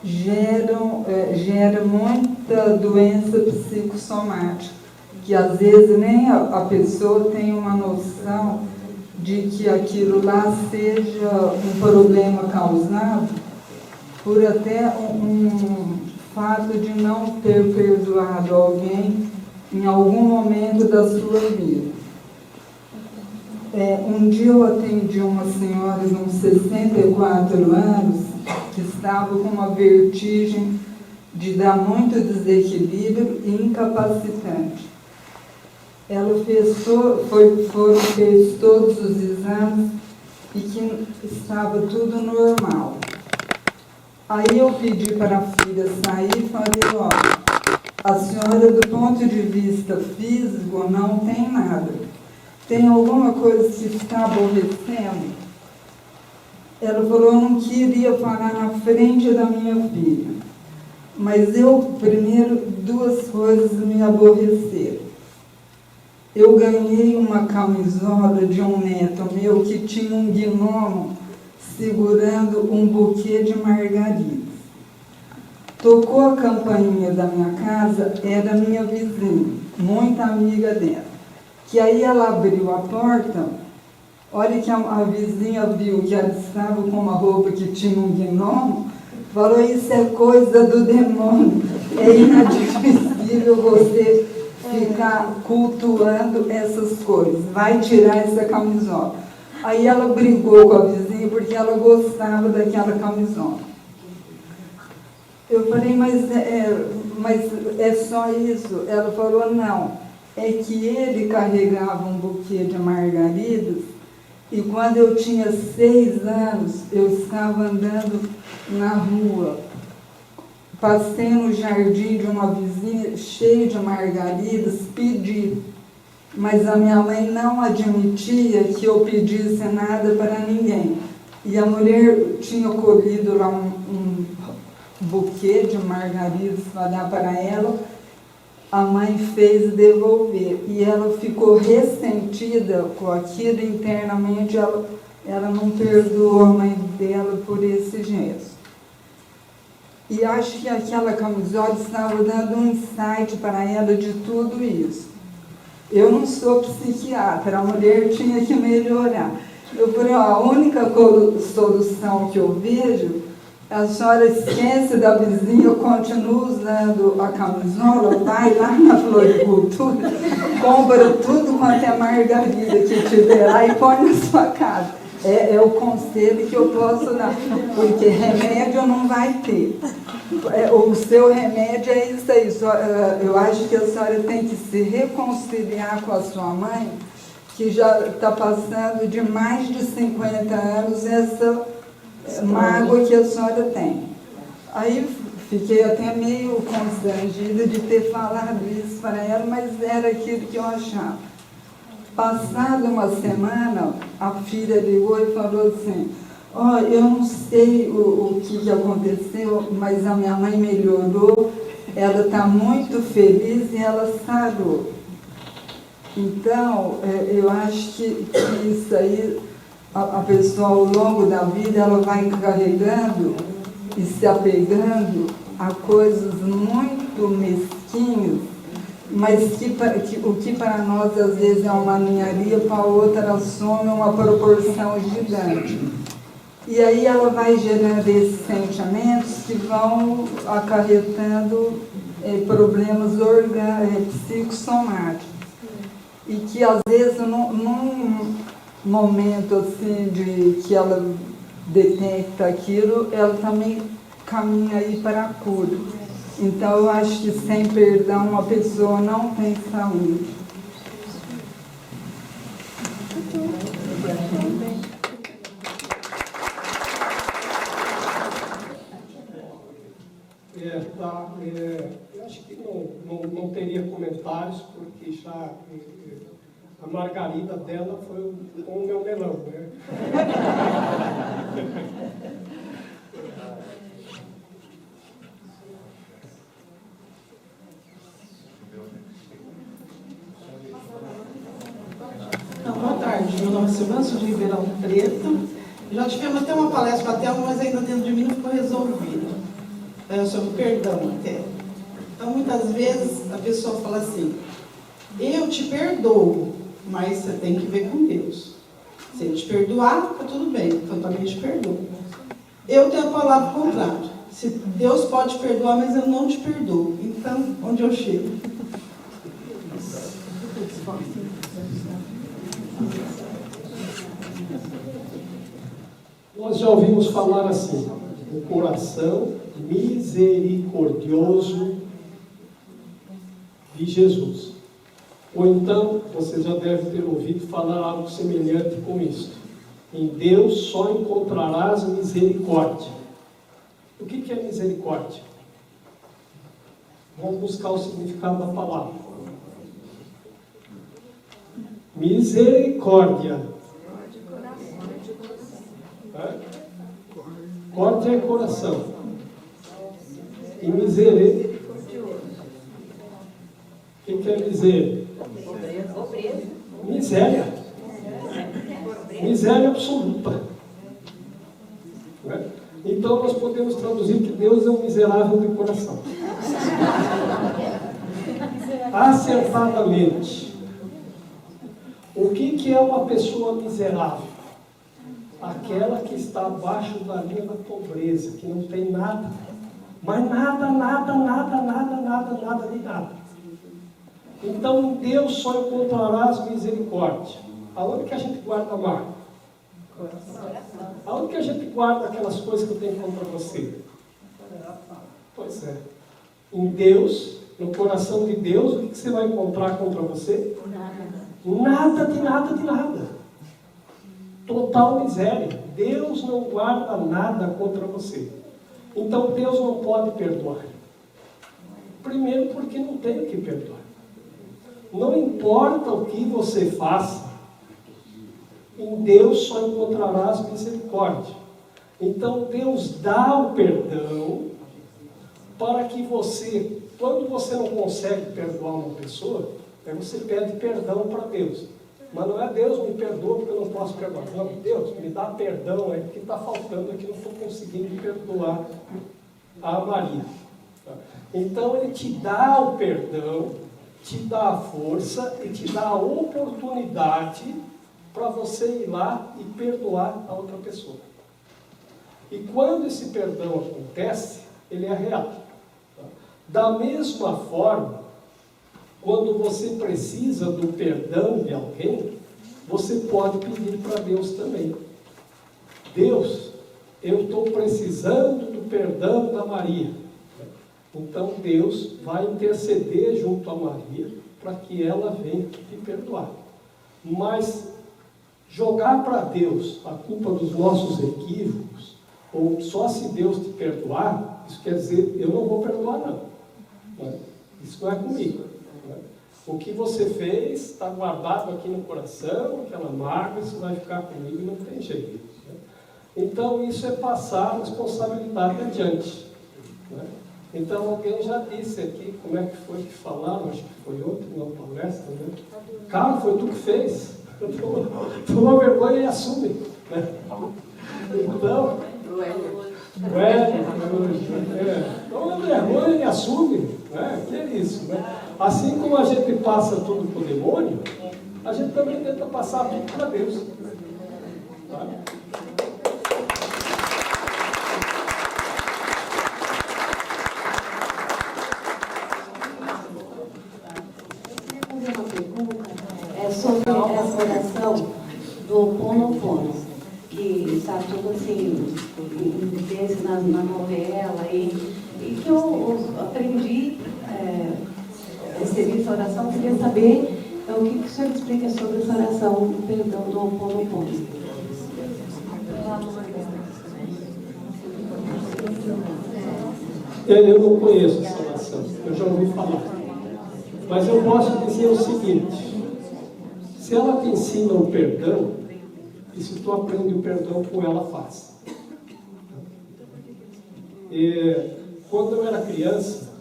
gera muita doença psicossomática, que às vezes nem a pessoa tem uma noção de que aquilo lá seja um problema causado por até um fato de não ter perdoado alguém em algum momento da sua vida. Um dia eu atendi uma senhora de uns 64 anos que estava com uma vertigem de dar muito desequilíbrio e incapacitante. Ela fez todos os exames e que estava tudo normal. Aí eu pedi para a filha sair e falei, olha, a senhora do ponto de vista físico não tem nada. Tem alguma coisa que está aborrecendo? Ela falou, eu não queria falar na frente da minha filha. Mas primeiro, duas coisas me aborreceram. Eu ganhei uma camisola de um neto meu que tinha um gnomo segurando um buquê de margaridas. Tocou a campainha da minha casa, era minha vizinha, muito amiga dela. Que aí ela abriu a porta, olha que a vizinha viu que ela estava com uma roupa que tinha um gnomo, falou, isso é coisa do demônio, é inadmissível você ficar cultuando essas coisas, vai tirar essa camisola. Aí ela brigou com a vizinha porque ela gostava daquela camisola. Eu falei, mas é só isso? Ela falou, não, é que ele carregava um buquê de margaridas e quando eu tinha 6 anos, eu estava andando na rua, passei no jardim de uma vizinha cheio de margaridas, pedi, mas a minha mãe não admitia que eu pedisse nada para ninguém. E a mulher tinha colhido lá um buquê de margaridas para dar para ela, a mãe fez devolver. E ela ficou ressentida com aquilo internamente, ela não perdoou a mãe dela por esse gesto. E acho que aquela camisola estava dando um insight para ela de tudo isso. Eu não sou psiquiatra, a mulher tinha que melhorar. Eu falei, ó, a única solução que eu vejo, a senhora esquece da vizinha, continua usando a camisola, vai lá na floricultura, compra tudo quanto é margarida que tiver lá e põe na sua casa. É o conselho que eu posso dar, porque remédio não vai ter. O seu remédio é isso aí. Eu acho que a senhora tem que se reconciliar com a sua mãe, que já está passando de mais de 50 anos essa mágoa que a senhora tem. Aí fiquei até meio constrangida de ter falado isso para ela, mas era aquilo que eu achava. Passada uma semana, a filha ligou e falou assim, eu não sei o que aconteceu, mas a minha mãe melhorou, ela está muito feliz e ela sarou. Então, eu acho que isso aí, a pessoa ao longo da vida, ela vai carregando e se apegando a coisas muito mesquinhas, mas o que para nós às vezes é uma ninharia, para a outra assume uma proporção gigante. E aí ela vai gerando esses sentimentos que vão acarretando problemas psicossomáticos. E que às vezes num momento assim de que ela detecta aquilo, ela também caminha aí para a cura. Então, eu acho que sem perdão a pessoa não tem saúde. Eu acho que não teria comentários, porque já a margarida dela foi com o meu melão, né? Boa tarde, meu nome é Silvana, sou de Ribeirão Preto. Já tivemos até uma palestra com a Thelma, mas ainda dentro de mim não ficou resolvido. Sobre perdão até. Então, muitas vezes, a pessoa fala assim, eu te perdoo, mas você tem que ver com Deus. Se ele te perdoar, tá tudo bem, então também te perdoo. Eu tenho a palavra contrária. Se Deus pode perdoar, mas eu não te perdoo. Então, onde eu chego? Nós já ouvimos falar assim, o coração misericordioso de Jesus. Ou então, você já deve ter ouvido falar algo semelhante com isso. Em Deus só encontrarás misericórdia. O que é misericórdia? Vamos buscar o significado da palavra. Misericórdia. Córdia é coração. E miserê. O que é miséria? Miséria. Miséria absoluta. Então nós podemos traduzir que Deus é um miserável de coração. Acertadamente. O que é uma pessoa miserável? Aquela que está abaixo da linha da pobreza, que não tem nada, mas nada de nada. Então, em Deus só encontrarás misericórdia. Aonde que a gente guarda a mágoa? Aonde que a gente guarda aquelas coisas que eu tenho contra você? Pois é. Em Deus, no coração de Deus, o que você vai encontrar contra você? Nada de nada. Total miséria. Deus não guarda nada contra você. Então Deus não pode perdoar. Primeiro porque não tem o que perdoar. Não importa o que você faça, em Deus só encontrarás misericórdia. Então Deus dá o perdão para que você, quando você não consegue perdoar uma pessoa, aí você pede perdão para Deus. Mas não é Deus me perdoa porque eu não posso perdoar. Não, Deus me dá perdão, é porque está faltando aqui, não estou conseguindo perdoar a Maria. Então Ele te dá o perdão, te dá a força e te dá a oportunidade para você ir lá e perdoar a outra pessoa. E quando esse perdão acontece, ele é real. Da mesma forma, quando você precisa do perdão de alguém, você pode pedir para Deus também. Deus, eu estou precisando do perdão da Maria. Então Deus vai interceder junto a Maria para que ela venha te perdoar. Mas jogar para Deus a culpa dos nossos equívocos, ou só se Deus te perdoar, isso quer dizer, eu não vou perdoar não. Isso não é comigo. O que você fez está guardado aqui no coração, aquela mágoa, isso vai ficar comigo e não tem jeito. Então isso é passar a responsabilidade adiante. Então alguém já disse aqui, como é que foi que falaram, acho que foi ontem, numa palestra, né? Cara, foi tu que fez. Tomou vergonha e assume. Então, toma vergonha e assume. Que é isso, né? Assim como a gente passa tudo para o demônio, a gente também tenta passar tudo para Deus. Tá? Sobre essa oração do Ho'oponopono. que sabe, tipo assim, vivência na novela, e que eu aprendi, recebi essa oração. Eu queria saber o que o senhor explica sobre essa oração do perdão do Ho'oponopono. Eu não conheço essa oração, eu já ouvi falar. Mas eu posso dizer o seguinte: se ela te ensina o perdão, e se tu aprende o perdão com ela, faz. E quando eu era criança,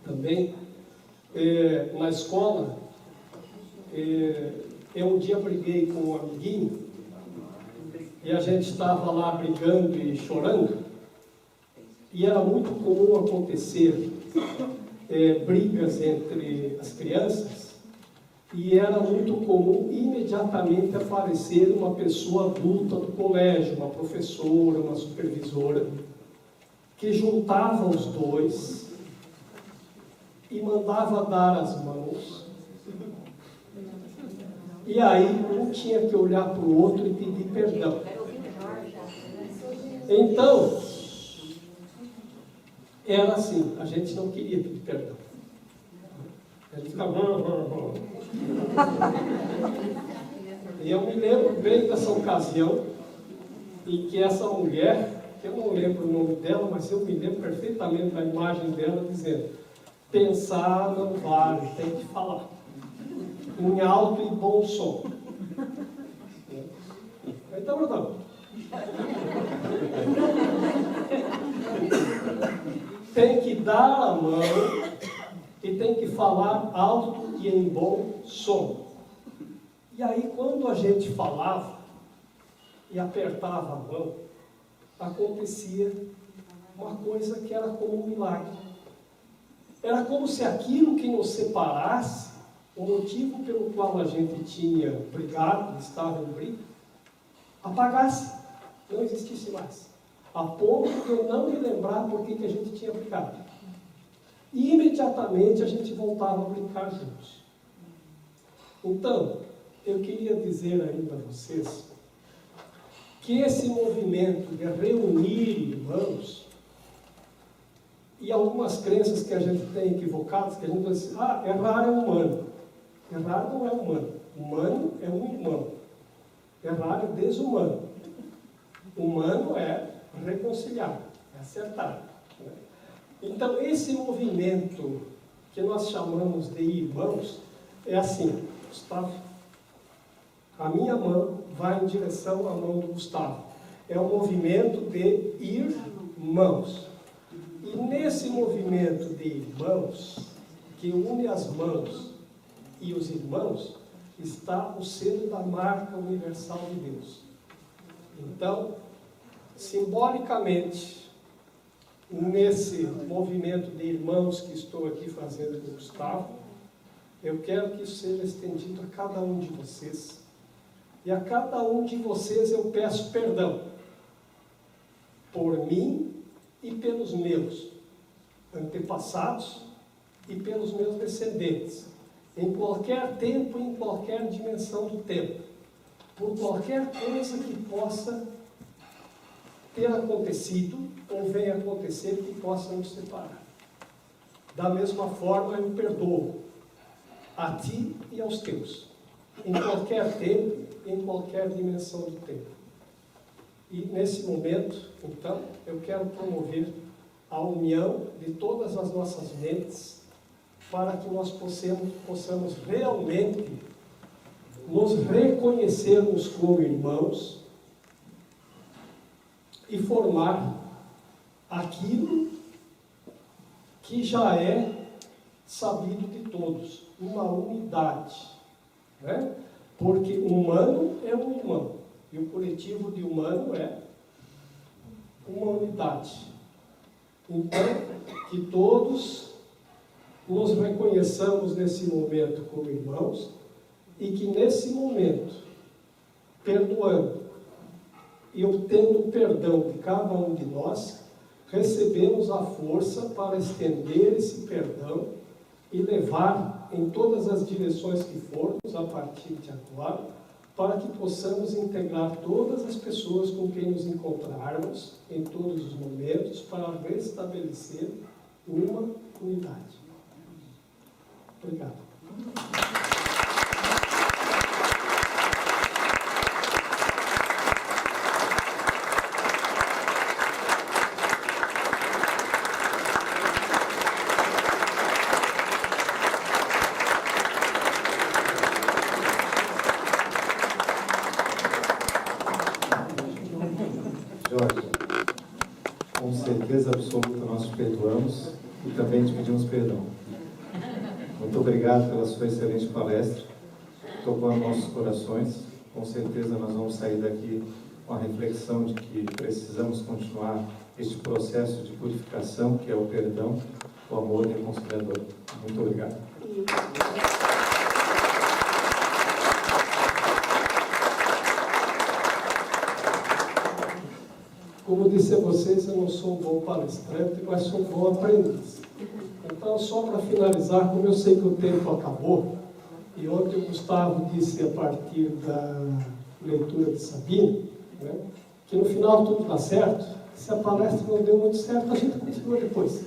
também, na escola, eu um dia briguei com um amiguinho, e a gente estava lá brigando e chorando, e era muito comum acontecer brigas entre as crianças, e era muito comum imediatamente aparecer uma pessoa adulta do colégio, uma professora, uma supervisora, que juntava os dois e mandava dar as mãos. E aí um tinha que olhar para o outro e pedir perdão. Então, era assim, a gente não queria pedir perdão. Ele ficava... E eu me lembro bem dessa ocasião em que essa mulher, que eu não lembro o nome dela, mas eu me lembro perfeitamente da imagem dela dizendo: pensar não vale, tem que falar. Em alto e bom som. Então, não. Tem que dar a mão e tem que falar alto e em bom som. E aí, quando a gente falava e apertava a mão, acontecia uma coisa que era como um milagre. Era como se aquilo que nos separasse, o motivo pelo qual a gente tinha brigado, estava em briga, apagasse, não existisse mais. A ponto de eu não me lembrar por que a gente tinha brigado. E imediatamente a gente voltava a brincar juntos. Então, eu queria dizer ainda a vocês que esse movimento de reunir irmãos, e algumas crenças que a gente tem equivocadas, que a gente diz assim: errar é humano. Errar não é humano. Humano é um irmão. Errar é desumano. Humano é reconciliar, é acertar. Então, esse movimento que nós chamamos de irmãos é assim: Gustavo, a minha mão vai em direção à mão do Gustavo. É um movimento de irmãos. E nesse movimento de irmãos, que une as mãos e os irmãos, está o selo da marca universal de Deus. Então, simbolicamente, nesse movimento de irmãos que estou aqui fazendo com o Gustavo, eu quero que isso seja estendido a cada um de vocês. E a cada um de vocês eu peço perdão por mim e pelos meus antepassados e pelos meus descendentes, em qualquer tempo, em qualquer dimensão do tempo, por qualquer coisa que possa ter acontecido ou venha acontecer que possa nos separar. Da mesma forma, eu perdoo a ti e aos teus, em qualquer tempo, em qualquer dimensão do tempo. E nesse momento, então, eu quero promover a união de todas as nossas mentes para que nós possamos realmente nos reconhecermos como irmãos e formar aquilo que já é sabido de todos, uma unidade, né? Porque humano é um irmão, e o coletivo de humano é uma unidade. Então, que todos nos reconheçamos nesse momento como irmãos, e que nesse momento, perdoando e obtendo o perdão de cada um de nós, recebemos a força para estender esse perdão e levar em todas as direções que formos a partir de agora, para que possamos integrar todas as pessoas com quem nos encontrarmos em todos os momentos para restabelecer uma unidade. Obrigado. Jorge, com certeza absoluta nós te perdoamos e também te pedimos perdão. Muito obrigado pela sua excelente palestra, tocou nos nossos corações. Com certeza nós vamos sair daqui com a reflexão de que precisamos continuar este processo de purificação, que é o perdão, o amor e a conciliador. Muito obrigado. Como eu disse a vocês, eu não sou um bom palestrante, mas sou um bom aprendiz. Então, só para finalizar, como eu sei que o tempo acabou, e ontem o Gustavo disse a partir da leitura de Sabino, né, que no final tudo dá certo. Se a palestra não deu muito certo, a gente continua depois.